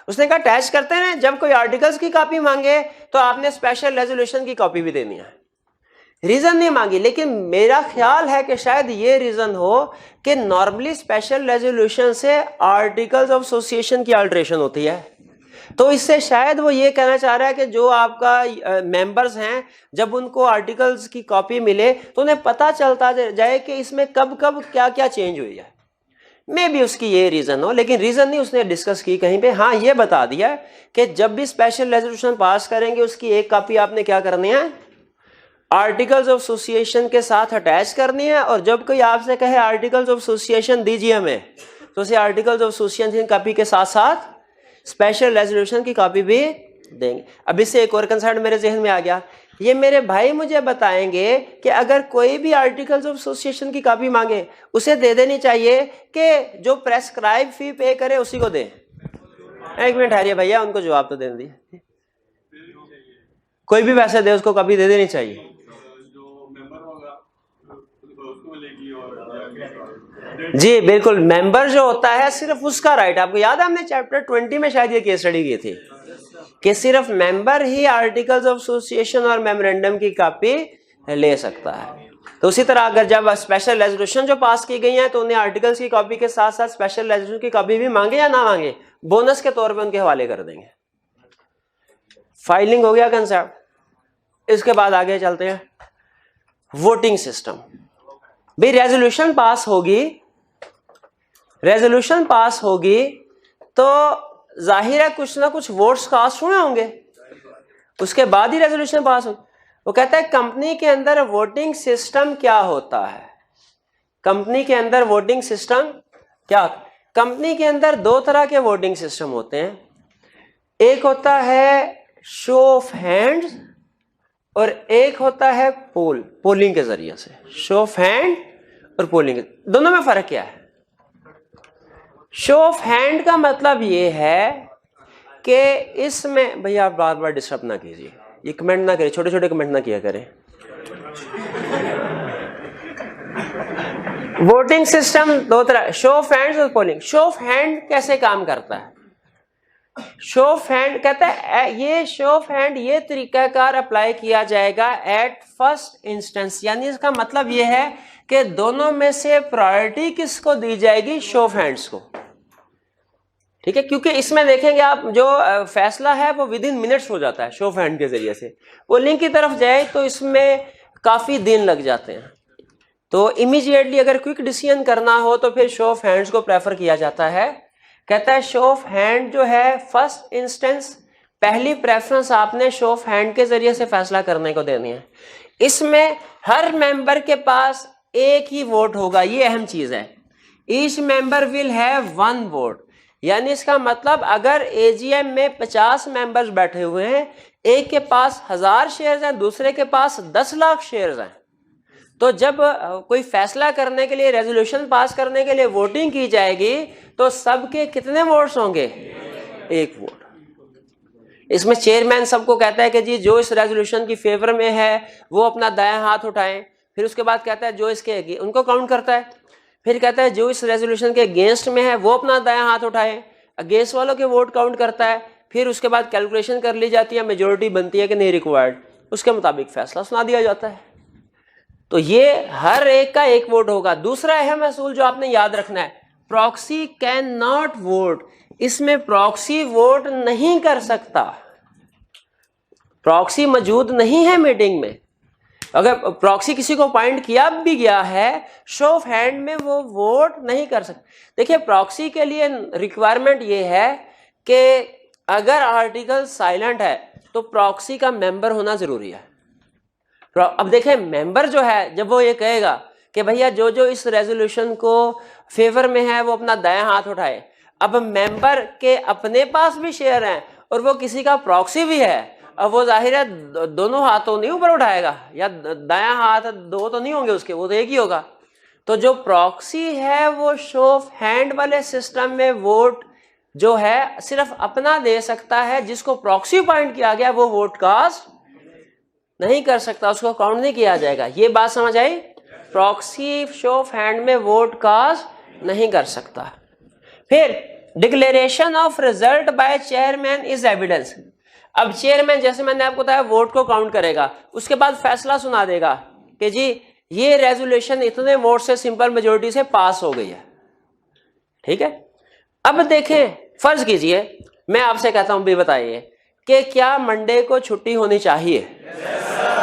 उसने कहा अटैच करते हैं, जब कोई आर्टिकल्स की कॉपी मांगे तो आपने स्पेशल रेजोल्यूशन की कॉपी भी देनी है। रीजन नहीं मांगी, लेकिन मेरा ख्याल है कि शायद ये रीजन हो कि नॉर्मली स्पेशल रेजोल्यूशन से आर्टिकल्स ऑफ एसोसिएशन की अल्टरेशन होती है, तो इससे शायद वो ये कहना चाह रहा है कि जो आपका मेंबर्स हैं जब उनको आर्टिकल्स की कॉपी मिले तो उन्हें पता चलता जाए कि इसमें कब कब क्या क्या चेंज हुई है। मे भी उसकी ये रीजन हो, लेकिन रीजन नहीं उसने डिस्कस की कहीं पे। हाँ ये बता दिया कि जब भी स्पेशल रेजोल्यूशन पास करेंगे उसकी एक कॉपी आपने क्या करनी है? आर्टिकल्स ऑफ एसोसिएशन के साथ अटैच करनी है। और जब कोई आपसे कहे आर्टिकल्स ऑफ एसोसिएशन दीजिए हमें, तो उसे आर्टिकल्स ऑफ एसोसिएशन कॉपी के साथ साथ स्पेशल रेजोल्यूशन की कॉपी भी देंगे। अब इससे एक और कंसेप्ट मेरे जहन में आ गया, ये मेरे भाई मुझे बताएंगे कि अगर कोई भी आर्टिकल्स ऑफ एसोसिएशन की कॉपी मांगे उसे दे देनी चाहिए कि जो प्रेस्क्राइब फी पे करे उसी को दे। एक मिनट ठहरिए भैया, उनको जवाब तो दे दिए। कोई भी पैसे दे उसको कॉपी दे देनी चाहिए। जी बिल्कुल, मेंबर जो होता है सिर्फ उसका राइट। आपको याद है हमने चैप्टर 20 में शायद ये केस स्टडी की थी कि सिर्फ member he articles of association और मेमोरेंडम की कॉपी ले सकता है। तो उसी तरह अगर जब स्पेशल रेजोल्यूशन जो पास की गई है तो उन्हें आर्टिकल्स की कॉपी के साथ साथ स्पेशल रेजोल्यूशन की कॉपी भी मांगे या ना मांगे, बोनस के तौर पर उनके हवाले कर देंगे। फाइलिंग हो गया कंसेप्ट। इसके बाद आगे चलते हैं वोटिंग सिस्टम। भाई रेजोल्यूशन पास होगी, रेजोल्यूशन पास होगी तो जाहिर है कुछ ना कुछ वोट्स कास्ट हुए होंगे, उसके बाद ही रेजोल्यूशन पास हो। वो कहता है कंपनी के अंदर वोटिंग सिस्टम क्या होता है? कंपनी के अंदर वोटिंग सिस्टम क्या होता है? कंपनी के अंदर दो तरह के वोटिंग सिस्टम होते हैं। एक होता है शो ऑफ हैंड्स और एक होता है पोलिंग के जरिए से। शो ऑफ हैंड और पोलिंग, दोनों में फर्क क्या है? शो ऑफ हैंड का मतलब ये है कि इसमें, भैया आप बार बार डिस्टर्ब ना कीजिए, ये कमेंट ना करें, छोटे छोटे कमेंट ना किया करें। वोटिंग सिस्टम दो तरह, शो ऑफ हैंड्स और पोलिंग। शो ऑफ हैंड कैसे काम करता है? शो ऑफ हैंड कहता है ये शो ऑफ हैंड ये तरीकाकार अप्लाई किया जाएगा एट फर्स्ट इंस्टेंस, यानी इसका मतलब ये है कि दोनों में से प्रायोरिटी किसको दी जाएगी? शो ऑफ हैंड्स को। ठीक है, क्योंकि इसमें देखेंगे आप जो फैसला है वो विद इन मिनट्स हो जाता है शो ऑफ हैंड के जरिए से। पोलिंग की तरफ जाए तो इसमें काफी दिन लग जाते हैं, तो इमीडिएटली अगर क्विक डिसीजन करना हो तो फिर शो ऑफ हैंड्स को प्रेफर किया जाता है। कहता है शो ऑफ हैंड जो है फर्स्ट इंस्टेंस, पहली प्रेफरेंस आपने शो ऑफ हैंड के जरिए से फैसला करने को देनी है। इसमें हर मेंबर के पास एक ही वोट होगा, ये अहम चीज है। Each member will have 1 vote, यानी इसका मतलब अगर एजीएम में 50 मेंबर्स बैठे हुए हैं, एक के पास 1000 शेयर्स हैं, दूसरे के पास 10 लाख शेयर्स हैं, तो जब कोई फैसला करने के लिए, रेजोल्यूशन पास करने के लिए वोटिंग की जाएगी तो सबके कितने वोट्स होंगे? 1 वोट। इसमें चेयरमैन सबको कहता है कि जी जो इस रेजोल्यूशन की फेवर में है वो अपना दायां हाथ उठाएं, फिर उसके बाद कहता है जो इसके, उनको काउंट करता है, फिर कहता है जो इस रेजोल्यूशन के अगेंस्ट में है वो अपना दायां हाथ उठाए, अगेंस्ट वालों के वोट काउंट करता है, फिर उसके बाद कैलकुलेशन कर ली जाती है, मेजोरिटी बनती है कि नहीं रिक्वायर्ड, उसके मुताबिक फैसला सुना दिया जाता है। तो ये हर एक का 1 वोट होगा। दूसरा अहम असूल जो आपने याद रखना है, प्रॉक्सी कैन नॉट वोट, इसमें प्रॉक्सी वोट नहीं कर सकता, प्रॉक्सी मौजूद नहीं है मीटिंग में। अगर प्रॉक्सी किसी को अपॉइंट किया भी गया है, शो ऑफ हैंड में वो वोट नहीं कर सकता। देखिए प्रॉक्सी के लिए रिक्वायरमेंट ये है कि अगर आर्टिकल साइलेंट है तो प्रॉक्सी का मेंबर होना जरूरी है। अब देखें मेंबर जो है, जब वो ये कहेगा कि भैया जो जो इस रेजोल्यूशन को फेवर में है वो अपना दायां हाथ उठाए, अब मेंबर के अपने पास भी शेयर हैं और वो किसी का प्रॉक्सी भी है, अब वो जाहिर है दोनों हाथों नहीं ऊपर उठाएगा, या दायां हाथ 2 तो नहीं होंगे उसके, वो तो 1 ही होगा। तो जो प्रॉक्सी है वो शो ऑफ हैंड वाले सिस्टम में वोट जो है सिर्फ अपना दे सकता है, जिसको प्रॉक्सी अपॉइंट किया गया वो वोट कास्ट नहीं कर सकता, उसको काउंट नहीं किया जाएगा। ये बात समझ आई? प्रॉक्सी शो ऑफ हैंड में वोट कास्ट नहीं कर सकता। फिर declaration of result by chairman is evidence. अब चेयरमैन जैसे मैंने आपको बताया वोट को काउंट करेगा, उसके बाद फैसला सुना देगा कि जी ये रेजोल्यूशन इतने वोट से सिंपल मेजोरिटी से पास हो गई है, ठीक है। अब देखें, फर्ज कीजिए मैं आपसे कहता हूं भी बताइए कि क्या मंडे को छुट्टी होनी चाहिए?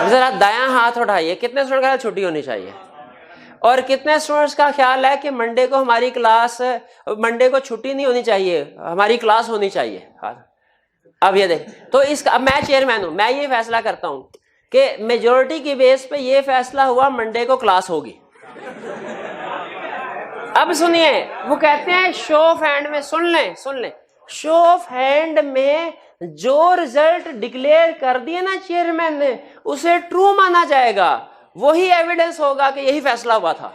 जरा दायां हाथ उठाइए, कितने स्टूडेंट का छुट्टी होनी चाहिए? और कितने स्टूडेंट्स का ख्याल है कि मंडे को हमारी क्लास, मंडे को छुट्टी नहीं होनी चाहिए, हमारी क्लास होनी चाहिए? अब ये देख, तो इसका, अब मैं चेयरमैन हूं, मैं ये फैसला करता हूं कि मेजोरिटी की बेस पे ये फैसला हुआ मंडे को क्लास होगी। अब सुनिए, वो कहते हैं शो ऑफ हैंड में, सुन लें, शो ऑफ हैंड में जो रिजल्ट डिक्लेयर कर दिए ना चेयरमैन ने, उसे ट्रू माना जाएगा, वही एविडेंस होगा कि यही फैसला हुआ था।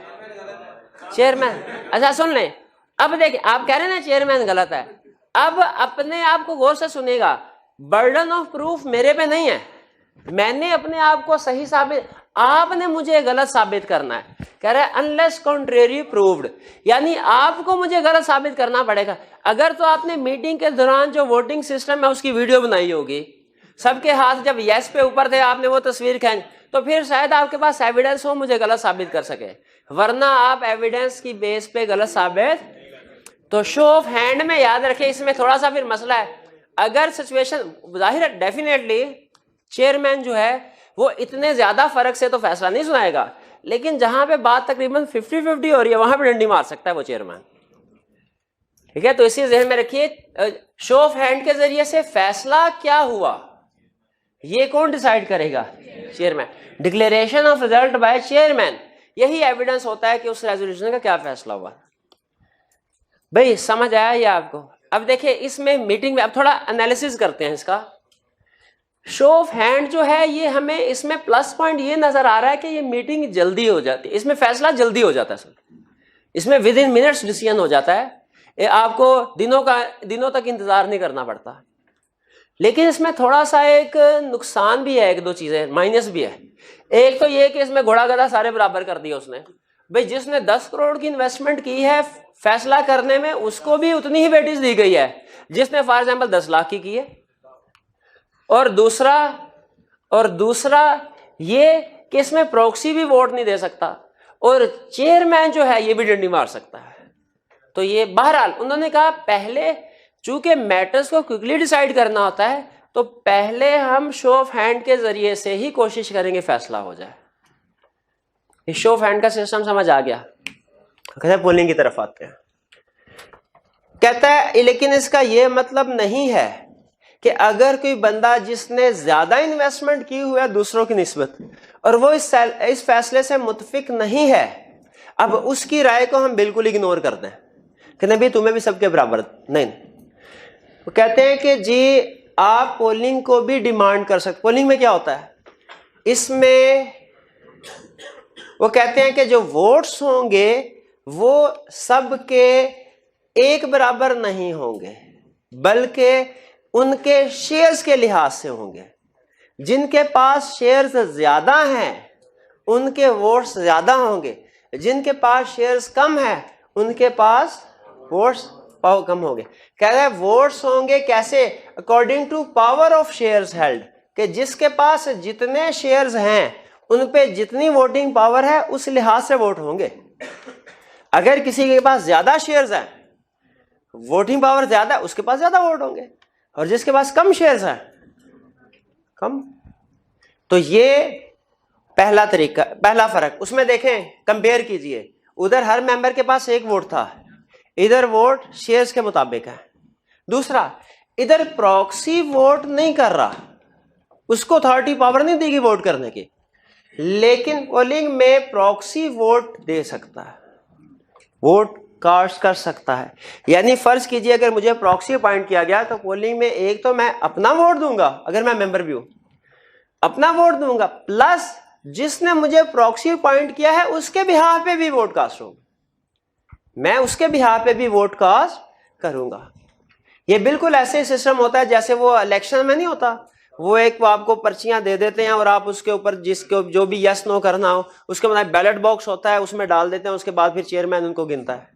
चेयरमैन, अच्छा सुन लें, अब देखिए आप कह रहे हैं ना चेयरमैन गलत है, अब अपने आप को गौर से सुनेगा, बर्डन ऑफ प्रूफ मेरे पे नहीं है, मैंने अपने आप को सही साबित, आपने मुझे गलत साबित करना है। कह रहा है अनलेस कॉन्ट्रेरी प्रूव्ड, यानी आपको मुझे गलत साबित करना पड़ेगा। अगर तो आपने मीटिंग के दौरान जो वोटिंग सिस्टम है उसकी वीडियो बनाई होगी, सबके हाथ जब यस पे ऊपर थे, आपने वो तस्वीर खींच, तो फिर शायद आपके पास एविडेंस हो मुझे गलत साबित कर सके, वरना आप एविडेंस की बेस पे गलत साबित। तो शो ऑफ हैंड में याद रखें, इसमें थोड़ा सा फिर मसला है। अगर सिचुएशन, जाहिर है डेफिनेटली चेयरमैन जो है वो इतने ज्यादा फर्क से तो फैसला नहीं सुनाएगा, लेकिन जहां पे बात तकरीबन 50-50 हो रही है वहां पे डंडी मार सकता है वो चेयरमैन, ठीक है। तो इसी ज़हन में रखिए, शो ऑफ हैंड के जरिए से फैसला क्या हुआ ये कौन डिसाइड करेगा? Chairman. Declaration of result by chairman, यही एविडेंस होता है कि उस रेजोल्यूशन का क्या फैसला हुआ। भाई समझ आया ये आपको? अब देखिए इसमें मीटिंग में अब थोड़ा एनालिसिस करते हैं इसका। शो ऑफ हैंड जो है ये हमें इसमें प्लस पॉइंट ये नजर आ रहा है कि ये मीटिंग जल्दी हो जाती है, इसमें फैसला जल्दी हो जाता है, इसमें विद इन मिनट्स डिसीजन हो जाता है, आपको दिनों तक इंतजार नहीं करना पड़ता। लेकिन इसमें थोड़ा सा एक नुकसान भी है, 1-2 चीजें माइनस भी है। एक तो ये कि इसमें घोड़ा गधा सारे बराबर कर दिया उसने। भाई जिसने 10 करोड़ की इन्वेस्टमेंट की है फैसला करने में, उसको भी उतनी ही वेटेज दी गई है जिसने फॉर एग्जाम्पल 10 लाख की है। और दूसरा ये कि इसमें प्रॉक्सी भी वोट नहीं दे सकता, और चेयरमैन जो है ये भी डंडी मार सकता है। तो ये बहरहाल उन्होंने कहा पहले चूंकि मैटर्स को क्विकली डिसाइड करना होता है, तो पहले हम शो ऑफ हैंड के जरिए से ही कोशिश करेंगे फैसला हो जाए। इस शो ऑफ हैंड का सिस्टम समझ आ गया? कहते पोलिंग की तरफ आते हैं। कहता है लेकिन इसका यह मतलब नहीं है कि अगर कोई बंदा जिसने ज्यादा इन्वेस्टमेंट की हुई है दूसरों की निस्बत, और वो इस फैसले से मुतफिक नहीं है, अब उसकी राय को हम बिल्कुल इग्नोर करते हैं, कहते हैं भाई तुम्हें भी सबके बराबर नहीं। वो कहते हैं कि जी आप पोलिंग को भी डिमांड कर सकते। पोलिंग में क्या होता है, इसमें वो कहते हैं कि जो वोट्स होंगे वो सबके एक बराबर नहीं होंगे, बल्कि उनके शेयर्स के लिहाज से होंगे। जिनके पास शेयर्स ज्यादा हैं उनके वोट्स ज्यादा होंगे, जिनके पास शेयर्स कम है उनके पास वोट्स कम होंगे। कह रहे हैं वोट्स होंगे कैसे, according to power of shares held, कि जिसके पास जितने शेयर्स हैं उन पे जितनी वोटिंग पावर है उस लिहाज से वोट होंगे। अगर किसी के पास ज्यादा शेयर्स हैं, वोटिंग पावर ज्यादा है, उसके पास ज्यादा वोट होंगे, और जिसके पास कम शेयर्स हैं कम। तो ये पहला तरीका, पहला फर्क। उसमें देखें, कंपेयर कीजिए, उधर हर मेंबर के पास एक वोट था, इधर वोट शेयर्स के मुताबिक है। दूसरा, इधर प्रॉक्सी वोट नहीं कर रहा, उसको अथॉरिटी पावर नहीं देगी वोट करने की, लेकिन पोलिंग में प्रॉक्सी वोट दे सकता है, वोट कास्ट कर सकता है। यानी फर्ज कीजिए अगर मुझे प्रॉक्सी अपॉइंट किया गया तो पोलिंग में एक तो मैं अपना वोट दूंगा, अगर मैं मेंबर भी हूं अपना वोट दूंगा, प्लस जिसने मुझे प्रॉक्सी अपॉइंट किया है उसके बिहाफ पे भी वोट कास्ट होगा, मैं उसके बिहाफ पे भी वोट कास्ट करूंगा। ये बिल्कुल ऐसे सिस्टम होता है जैसे वो इलेक्शन में नहीं होता, वो वो आपको पर्चियां दे देते हैं और आप उसके ऊपर जिसको जो भी यस नो करना हो उसके बाद बैलेट बॉक्स होता है उसमें डाल देते हैं, उसके बाद फिर चेयरमैन उनको गिनता है।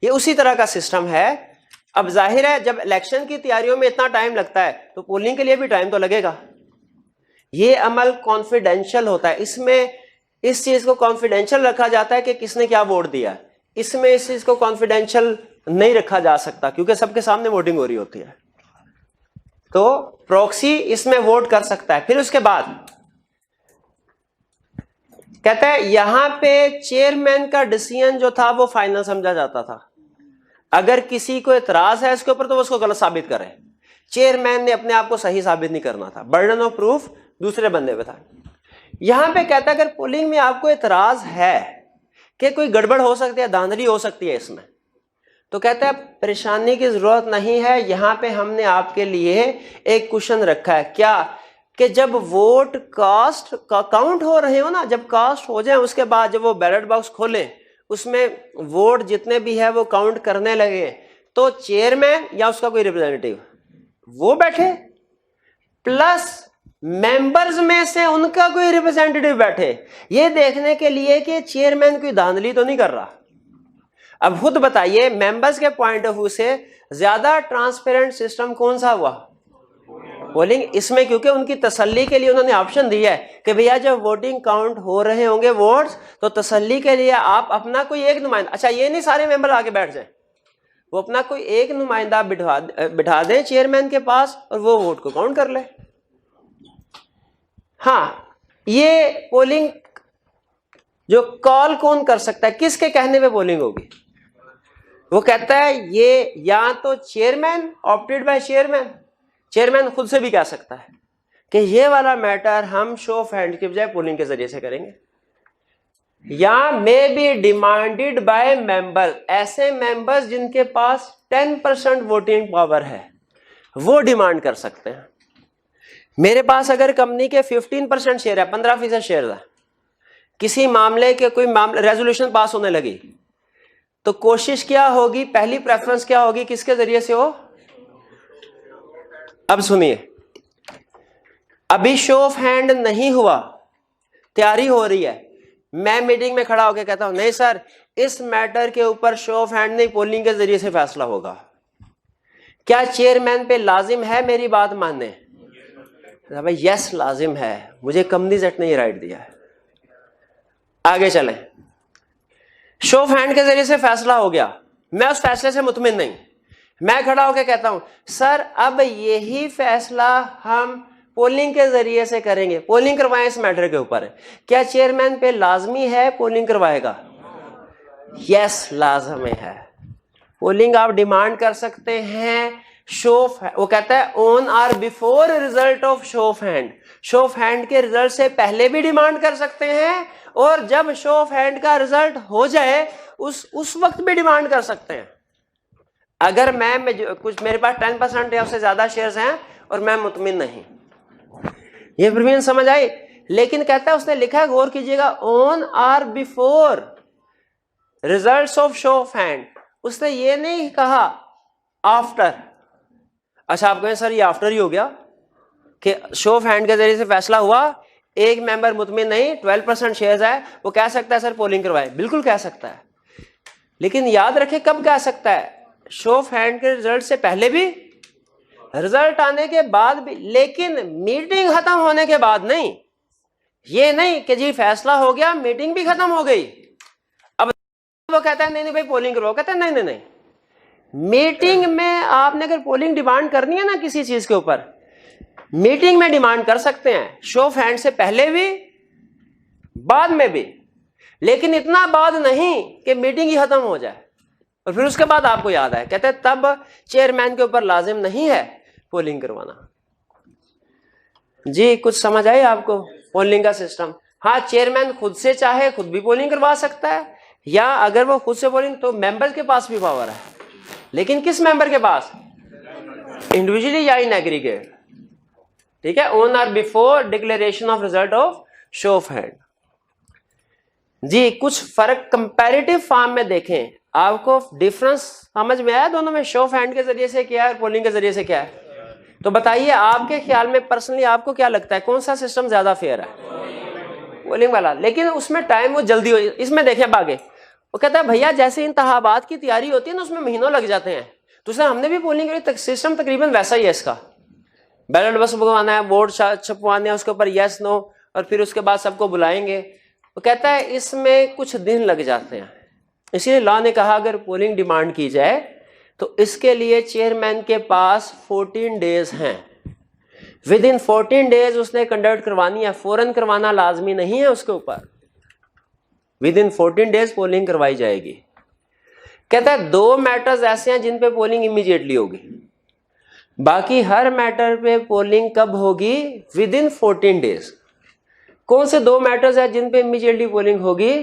ये उसी तरह का सिस्टम है। अब जाहिर है जब इलेक्शन की तैयारियों में इतना टाइम लगता है तो पोलिंग के लिए भी टाइम तो लगेगा। ये अमल कॉन्फिडेंशियल होता है, इसमें इस चीज को कॉन्फिडेंशियल रखा जाता है कि किसने क्या वोट दिया। इसमें इस चीज को कॉन्फिडेंशियल नहीं रखा जा सकता क्योंकि सबके सामने वोटिंग हो रही होती है। तो प्रॉक्सी इसमें वोट कर सकता है। फिर उसके बाद कहता है यहां पे चेयरमैन का डिसीजन जो था वो फाइनल समझा जाता था। अगर किसी को एतराज है इसके ऊपर तो वो उसको गलत साबित करे, चेयरमैन ने अपने आप को सही साबित नहीं करना था, बर्डन ऑफ प्रूफ दूसरे बंदे पे था। यहां पे कहता है अगर पोलिंग में आपको एतराज है कि कोई गड़बड़ हो सकती है, धांधली हो सकती है इसमें, तो कहता है परेशानी की जरूरत नहीं है। यहां पे हमने आपके लिए एक क्वेश्चन रखा है, क्या कि जब वोट कास्ट का काउंट हो रहे हो ना, जब कास्ट हो जाए उसके बाद जब वो बैलेट बॉक्स खोले उसमें वोट जितने भी है वो काउंट करने लगे, तो चेयरमैन या उसका कोई रिप्रेजेंटेटिव वो बैठे प्लस मेंबर्स में से उनका कोई रिप्रेजेंटेटिव बैठे, ये देखने के लिए कि चेयरमैन कोई धांधली तो नहीं कर रहा। अब खुद बताइए मेंबर्स के पॉइंट ऑफ व्यू से ज्यादा ट्रांसपेरेंट सिस्टम कौन सा हुआ? पोलिंग। इसमें क्योंकि उनकी तसल्ली के लिए उन्होंने ऑप्शन दिया है कि भैया जब वोटिंग काउंट हो रहे होंगे वोट्स, तो तसल्ली के लिए आप अपना कोई एक नुमाइंदा, अच्छा ये नहीं सारे मेंबर आके बैठ जाए, वो अपना कोई एक नुमाइंदा बिठा दें चेयरमैन के पास और वो वोट को काउंट कर ले। हाँ, ये पोलिंग जो कॉल कौन कर सकता है, किसके कहने पे पोलिंग होगी? वो कहता है ये या तो chairman, opted by chairman, chairman खुद से भी कह सकता है कि ये वाला मैटर हम शो ऑफ हैंड के बजाय पोलिंग के जरिए से करेंगे, या may be demanded by member, ऐसे मेंबर्स जिनके पास 10% वोटिंग पावर है वो डिमांड कर सकते हैं। मेरे पास अगर कंपनी के 15% शेयर है, 15% शेयर है, किसी मामले के कोई मामले रेजोल्यूशन पास होने लगी, तो कोशिश क्या होगी, पहली प्रेफरेंस क्या होगी, किसके जरिए से हो? अब सुनिए, अभी शो ऑफ हैंड नहीं हुआ, तैयारी हो रही है, मैं मीटिंग में खड़ा होकर कहता हूं नहीं सर इस मैटर के ऊपर शो ऑफ हैंड नहीं, पोलिंग के जरिए से फैसला होगा, क्या चेयरमैन पे लाजिम है मेरी बात मानने? भाई यस लाजिम है, मुझे कंपनीज एक्ट ने ये राइट दिया है। आगे चलें, शो ऑफ हैंड के जरिए से फैसला हो गया, मैं उस फैसले से मुतमिन नहीं, मैं खड़ा होकर कहता हूं सर अब यही फैसला हम पोलिंग के जरिए से करेंगे, पोलिंग करवाएं इस मैटर के ऊपर, क्या चेयरमैन पे लाजमी है पोलिंग करवाएगा? यस लाजमी है, पोलिंग आप डिमांड कर सकते हैं। शो ऑफ, वो कहता है on or before result of show of hand, show of hand के रिजल्ट से पहले भी डिमांड कर सकते हैं और जब शो ऑफ हैंड का रिजल्ट हो जाए उस वक्त भी डिमांड कर सकते हैं। अगर कुछ मेरे पास 10% या उससे ज्यादा शेयर्स हैं और मैं मुतमिन नहीं, ये प्रवीण समझ आई। लेकिन कहता है, उसने लिखा है, गौर कीजिएगा, on or before results of show of hand. उसने ये नहीं कहा आफ्टर। अच्छा, आप कहें सर ये आफ्टर ही हो गया कि शो ऑफ हैंड के जरिए से फैसला हुआ, एक मेंबर मुतमिन नहीं, 12% शेयर्स है, वो कह सकता है सर पोलिंग करवाए। बिल्कुल कह सकता है, लेकिन याद रखें कब कह सकता है, शो ऑफ हैंड के रिजल्ट से पहले भी, रिजल्ट आने के बाद भी, लेकिन मीटिंग खत्म होने के बाद नहीं। ये नहीं कि जी फैसला हो गया, मीटिंग भी खत्म हो गई, अब वो कहता है नहीं भाई पोलिंग करो, कहता है नहीं नहीं नहीं, मीटिंग में आपने अगर पोलिंग डिमांड करनी है ना किसी चीज के ऊपर, मीटिंग में डिमांड कर सकते हैं, शो ऑफ हैंड से पहले भी बाद में भी, लेकिन इतना बाद नहीं कि मीटिंग ही खत्म हो जाए और फिर उसके बाद आपको याद आए। कहते हैं तब चेयरमैन के ऊपर लाजिम नहीं है पोलिंग करवाना। जी कुछ समझ आई आपको पोलिंग का सिस्टम? हाँ, चेयरमैन खुद से चाहे खुद भी पोलिंग करवा सकता है, या अगर वो खुद से पोलिंग, तो मेंबर के पास भी पावर है, लेकिन किस मेंबर के पास, इंडिविजुअली या इन एग्रीगेट। ठीक है, on or before declaration of result of show of hand. जी कुछ फर्क कंपैरेटिव फॉर्म में देखें, आपको डिफरेंस समझ में आया दोनों में, शो ऑफ हैंड के जरिए से क्या है और पोलिंग के जरिए से क्या है? तो बताइए आपके ख्याल में पर्सनली आपको क्या लगता है, कौन सा सिस्टम ज्यादा फेयर है? पोलिंग वाला, लेकिन उसमें टाइम वो जल्दी हो। इसमें देखें अब आगे, वो कहता है भैया जैसे इंतखाबात की तैयारी होती है ना, उसमें महीनों लग जाते हैं, तो सर हमने भी पोलिंग करी, सिस्टम तकरीबन वैसा ही है इसका। बैलेट बस भगवाना है, वोट छपवाने हैं, उसके ऊपर यस नो, और फिर उसके बाद सबको बुलाएंगे। वो कहता है इसमें कुछ दिन लग जाते हैं, इसलिए लॉ ने कहा अगर पोलिंग डिमांड की जाए तो इसके लिए चेयरमैन के पास 14 डेज हैं। विद इन 14 डेज उसने कंडक्ट करवानी है, फौरन करवाना लाजमी नहीं है उसके ऊपर, विद इन 14 डेज पोलिंग करवाई जाएगी। कहता है 2 मैटर्स ऐसे हैं जिन पे पोलिंग इमीडिएटली होगी, बाकी हर मैटर पे पोलिंग कब होगी, विद इन 14 डेज। कौन से 2 मैटर्स हैं जिन पे इमीडिएटली पोलिंग होगी?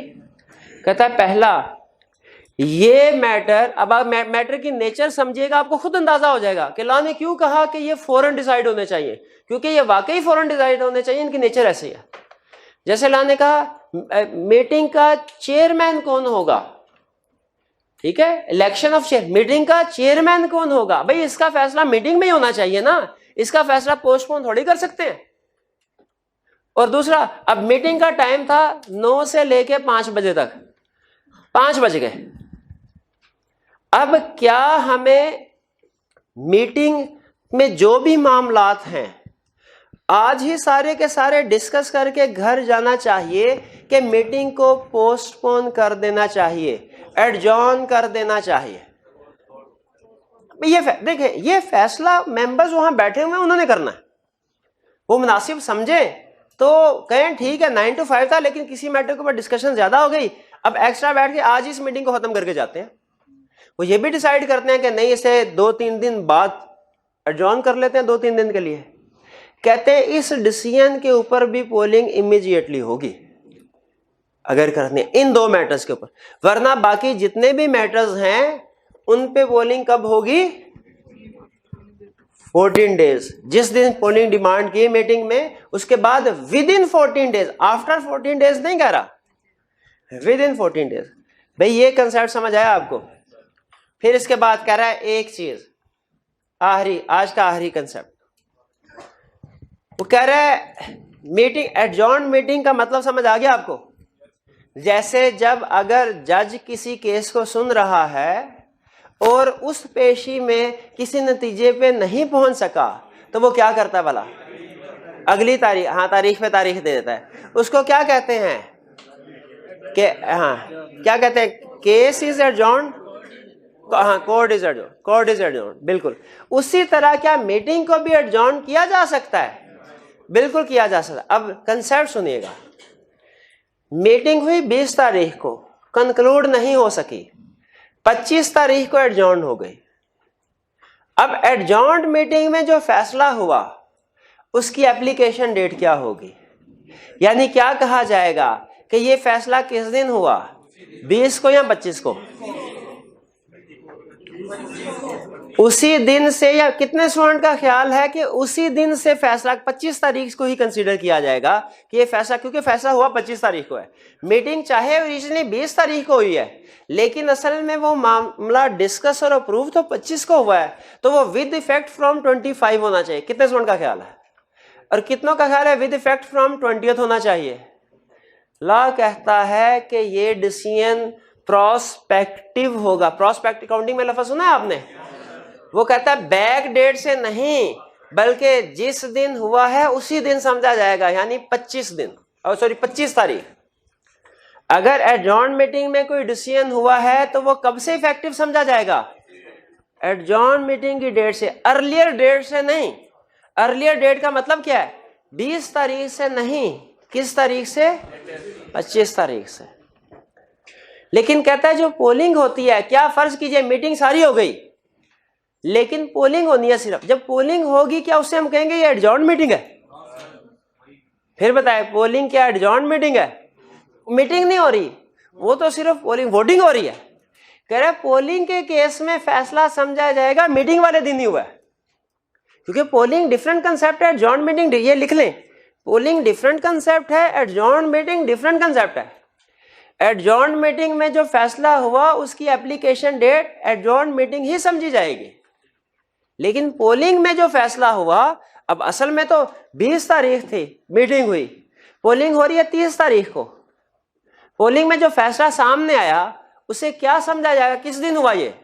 कहता है पहला, ये मैटर, अब आप मैटर की नेचर समझिएगा, आपको खुद अंदाजा हो जाएगा कि लॉ ने क्यों कहा कि ये फौरन डिसाइड होने चाहिए, क्योंकि ये वाकई फौरन डिसाइड होने चाहिए, इनकी नेचर ऐसी है। जैसे लॉ ने कहा मीटिंग का चेयरमैन कौन होगा, ठीक है, इलेक्शन ऑफ चेयर, मीटिंग का चेयरमैन कौन होगा, भाई इसका फैसला मीटिंग में ही होना चाहिए ना, इसका फैसला पोस्टपोन थोड़ी कर सकते हैं। और दूसरा, अब मीटिंग का टाइम था 9 से लेके 5 बजे तक, 5 बज गए। अब क्या हमें मीटिंग में जो भी मामलात हैं आज ही सारे के सारे डिस्कस करके घर जाना चाहिए कि मीटिंग को पोस्टपोन कर देना चाहिए, एडजॉर्न कर देना चाहिए? ये देखिए, ये फैसला मेंबर्स वहां बैठे हुए उन्होंने करना है, वो मुनासिब समझे तो कहें ठीक है 9 to 5 था, लेकिन किसी मैटर के ऊपर डिस्कशन ज्यादा हो गई, अब एक्स्ट्रा बैठ के आज इस मीटिंग को खत्म करके जाते हैं। वो ये भी डिसाइड करते हैं कि नहीं, इसे 2-3 दिन बाद एडजॉर्न कर लेते हैं, 2-3 दिन के लिए। कहते हैं इस डिसीजन के ऊपर भी पोलिंग इमीडिएटली होगी अगर करनी है, इन 2 मैटर्स के ऊपर, वरना बाकी जितने भी मैटर्स हैं उन पे पोलिंग कब होगी, 14 डेज, जिस दिन पोलिंग डिमांड की मीटिंग में, उसके बाद with in 14 days, after 14 days नहीं कह रहा, विद इन 14 डेज। भाई ये कंसेप्ट समझ आया आपको? फिर इसके बाद कह रहा है एक चीज आखिरी, आज का आखिरी कंसेप्ट, वो कह रहा है मीटिंग, एडजॉर्न मीटिंग का मतलब समझ आ गया आपको? जैसे जब अगर जज किसी केस को सुन रहा है और उस पेशी में किसी नतीजे पे नहीं पहुंच सका, तो वो क्या करता है भला, अगली तारीख, हाँ तारीख पे तारीख दे देता है। उसको क्या कहते हैं कि हाँ क्या कहते हैं, केस इज एडजॉर्न, हाँ court is adjourn, court is adjourn, बिल्कुल। उसी तरह क्या मीटिंग को भी एडजॉर्न किया जा सकता है? बिल्कुल किया जा सकता है। अब कंसेप्ट सुनिएगा, मीटिंग हुई 20 तारीख को, कंक्लूड नहीं हो सकी, 25 तारीख को एडजॉर्न हो गई। अब एडजॉर्न मीटिंग में जो फैसला हुआ उसकी एप्लीकेशन डेट क्या होगी। यानी क्या कहा जाएगा कि ये फैसला किस दिन हुआ, 20 को या 25 को, उसी दिन से, या कितने स्टूडेंट का ख्याल है कि उसी दिन से फैसला 25 तारीख को ही कंसीडर किया जाएगा कि ये फैसला, क्योंकि फैसला हुआ 25 तारीख को है। मीटिंग चाहे ओरिजिनली 20 तारीख को हुई है, लेकिन असल में वो मामला डिस्कस और अप्रूव तो 25 को हुआ है, तो वो विद इफेक्ट फ्रॉम 25 होना चाहिए। कितने स्टूडेंट का ख्याल है, और कितनों का ख्याल है विद इफेक्ट फ्रॉम 20th होना चाहिए। लॉ कहता है कि ये डिसीजन प्रोस्पेक्टिव होगा। प्रोस्पेक्टिव काउंटिंग में लफ्ज सुना है आपने, वो कहता है बैक डेट से नहीं, बल्कि जिस दिन हुआ है उसी दिन समझा जाएगा, यानी 25 दिन, और सॉरी 25 तारीख। अगर एडजॉर्न मीटिंग में कोई डिसीजन हुआ है तो वो कब से इफेक्टिव समझा जाएगा, एडजॉर्न मीटिंग की डेट से, अर्लियर डेट से नहीं। अर्लियर डेट का मतलब क्या है, 20 तारीख से नहीं, किस तारीख से, 25 तारीख से। लेकिन कहता है जो पोलिंग होती है, क्या फर्ज कीजिए मीटिंग सारी हो गई, लेकिन पोलिंग होनी है सिर्फ, जब पोलिंग होगी क्या उससे हम कहेंगे ये एडजॉर्न मीटिंग है। फिर बताए पोलिंग क्या एडजॉर्न मीटिंग है, मीटिंग नहीं हो रही, वो तो सिर्फ पोलिंग, वोटिंग हो रही है। कह रहे पोलिंग के केस में फैसला समझा जाएगा मीटिंग वाले दिन ही हुआ है, क्योंकि पोलिंग डिफरेंट कंसेप्ट है, एडजॉर्न मीटिंग, ये लिख लें, पोलिंग डिफरेंट कंसेप्ट है, एडजॉर्न मीटिंग डिफरेंट कंसेप्ट है। एडजॉर्न मीटिंग में जो फैसला हुआ उसकी एप्लीकेशन डेट एडजॉर्न मीटिंग ही समझी जाएगी, लेकिन पोलिंग में जो फैसला हुआ, अब असल में तो 20 तारीख थी मीटिंग हुई, पोलिंग हो रही है 30 तारीख को। पोलिंग में जो फैसला सामने आया उसे क्या समझा जाएगा, किस दिन हुआ ये,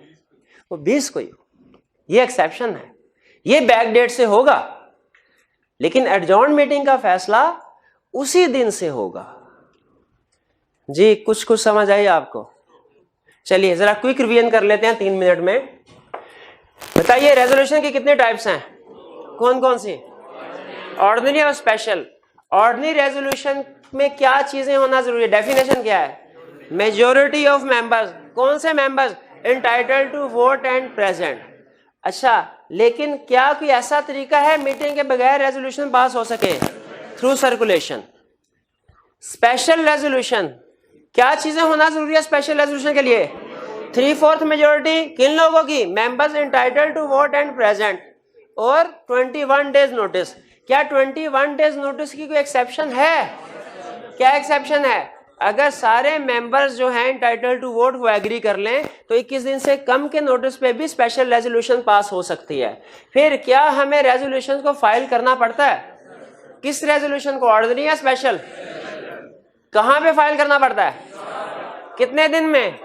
वो 20 को ही। ये एक्सेप्शन है, ये बैक डेट से होगा, लेकिन एडजॉर्न मीटिंग का फैसला उसी दिन से होगा। जी कुछ समझ आई आपको। चलिए जरा क्विक रिवीजन कर लेते हैं 3 मिनट में। बताइए रेजोल्यूशन की कितने टाइप्स हैं, कौन कौन सी, ऑर्डिनरी और स्पेशल। ऑर्डिनरी रेजोल्यूशन में क्या चीजें होना जरूरी है, डेफिनेशन क्या है, मेजॉरिटी ऑफ मेंबर्स, कौन से members, entitled to vote and present. अच्छा, लेकिन क्या कोई ऐसा तरीका है मीटिंग के बगैर रेजोल्यूशन पास हो सके, थ्रू सर्कुलेशन। स्पेशल रेजोल्यूशन, क्या चीजें होना जरूरी है स्पेशल रेजोल्यूशन के लिए, 3/4 मेजोरिटी, किन लोगों की, members entitled to vote and present, और 21 डेज नोटिस। क्या 21 डेज नोटिस की कोई एक्सेप्शन है, क्या एक्सेप्शन है, अगर सारे मेंबर्स जो हैं एंटाइटल्ड टू वोट वो एग्री कर लें तो 21 दिन से कम के नोटिस पे भी स्पेशल रेजोल्यूशन पास हो सकती है। फिर क्या हमें रेजोल्यूशन को फाइल करना पड़ता है, किस रेजोल्यूशन को, ऑर्डिनरी या स्पेशल, कहां पे फाइल करना पड़ता है, कितने दिन में,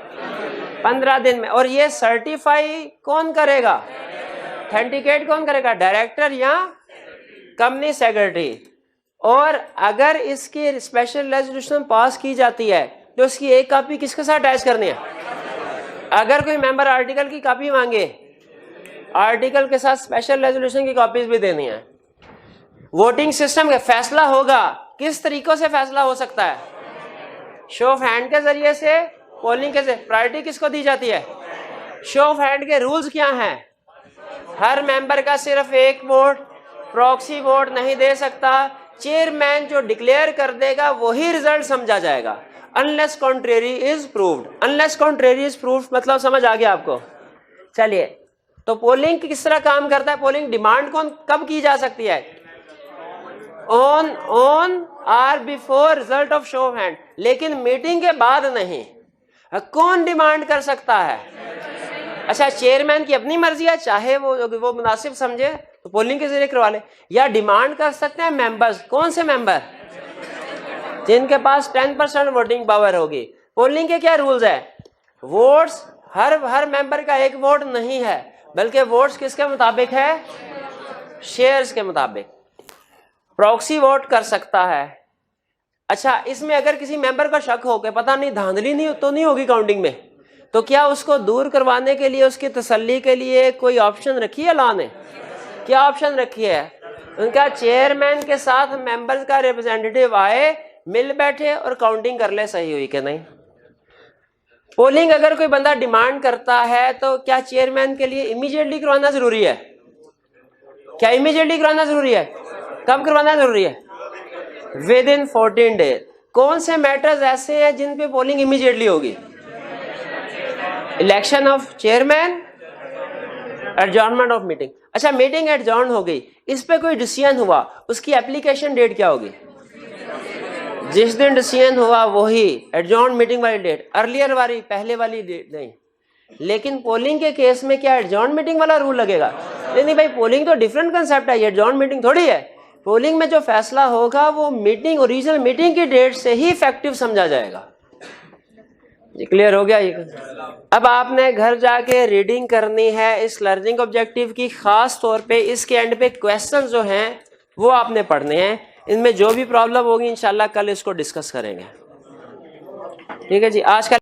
15 दिन में। और ये सर्टिफाई कौन करेगा, ऑथेंटिकेट कौन करेगा, डायरेक्टर या कंपनी सेक्रेटरी। और अगर इसकी स्पेशल रेजोल्यूशन पास की जाती है तो उसकी एक कॉपी किसके साथ अटैच करनी है, अगर कोई मेंबर आर्टिकल की कॉपी मांगे, आर्टिकल के साथ स्पेशल रेजोल्यूशन की कॉपीज भी देनी है। वोटिंग सिस्टम का फैसला होगा, किस तरीकों से फैसला हो सकता है, शो ऑफ हैंड के जरिए से, पोलिंग के, प्रायोरिटी किसको दी जाती है, शो ऑफ हैंड के रूल्स क्या हैं, हर मेंबर का सिर्फ एक वोट, प्रॉक्सी वोट नहीं दे सकता, चेयरमैन जो डिक्लेयर कर देगा वही रिजल्ट समझा जाएगा, unless contrary is proved. Unless contrary is proved मतलब समझ आ गया आपको। चलिए, तो पोलिंग किस तरह काम करता है, पोलिंग डिमांड कौन कब की जा सकती है, ऑन और before result of show of hand, लेकिन मीटिंग के बाद नहीं। कौन डिमांड कर सकता है, अच्छा चेयरमैन की अपनी मर्जी है, चाहे वो मुनासिब समझे तो पोलिंग के जरिए करवा ले, या डिमांड कर सकते हैं मेंबर्स, कौन से मेंबर, जिनके पास 10% वोटिंग पावर होगी। पोलिंग के क्या रूल्स है, वोट्स हर मेंबर का एक वोट नहीं है, बल्कि वोट्स किसके मुताबिक है, शेयर्स के मुताबिक। प्रॉक्सी वोट कर सकता है। अच्छा, इसमें अगर किसी मेंबर का शक हो के पता नहीं धांधली नहीं होगी काउंटिंग में, तो क्या उसको दूर करवाने के लिए, उसकी तसल्ली के लिए कोई ऑप्शन रखी है लॉ ने, क्या ऑप्शन रखी है, उनका चेयरमैन के साथ मेंबर्स का रिप्रेजेंटेटिव आए, मिल बैठे और काउंटिंग कर ले सही हुई कि नहीं। पोलिंग अगर कोई बंदा डिमांड करता है तो क्या चेयरमैन के लिए इमीडिएटली करवाना जरूरी है, क्या इमीडिएटली करवाना जरूरी है, कब करवाना जरूरी है? With in 14 days. कौन से मैटर्स ऐसे हैं जिन पे पोलिंग इमीडिएटली होगी? Election of chairman, adjournment of meeting. अच्छा, मीटिंग एडजॉर्न हो गई, इस पे कोई डिसीजन हुआ, उसकी एप्लीकेशन डेट क्या होगी? जिस दिन डिसीजन हुआ वही एडजॉर्न मीटिंग वाली डेट, अर्लियर वाली पहले वाली डेट नहीं। लेकिन पोलिंग के केस में क्या एडजॉर्न मीटिंग वाला रूल लगेगा? नहीं भाई, पोलिंग तो डिफरेंट कंसेप्ट है, ये एडजॉर्न मीटिंग थोड़ी है। पोलिंग में जो फैसला होगा वो मीटिंग, ओरिजिनल मीटिंग की डेट से ही इफेक्टिव समझा जाएगा। ये क्लियर हो गया? ये अब आपने घर जाके रीडिंग करनी है इस लर्निंग ऑब्जेक्टिव की, खास तौर पे इसके एंड पे क्वेश्चंस जो हैं वो आपने पढ़ने हैं। इनमें जो भी प्रॉब्लम होगी इंशाल्लाह कल इसको डिस्कस करेंगे। ठीक है जी, आज का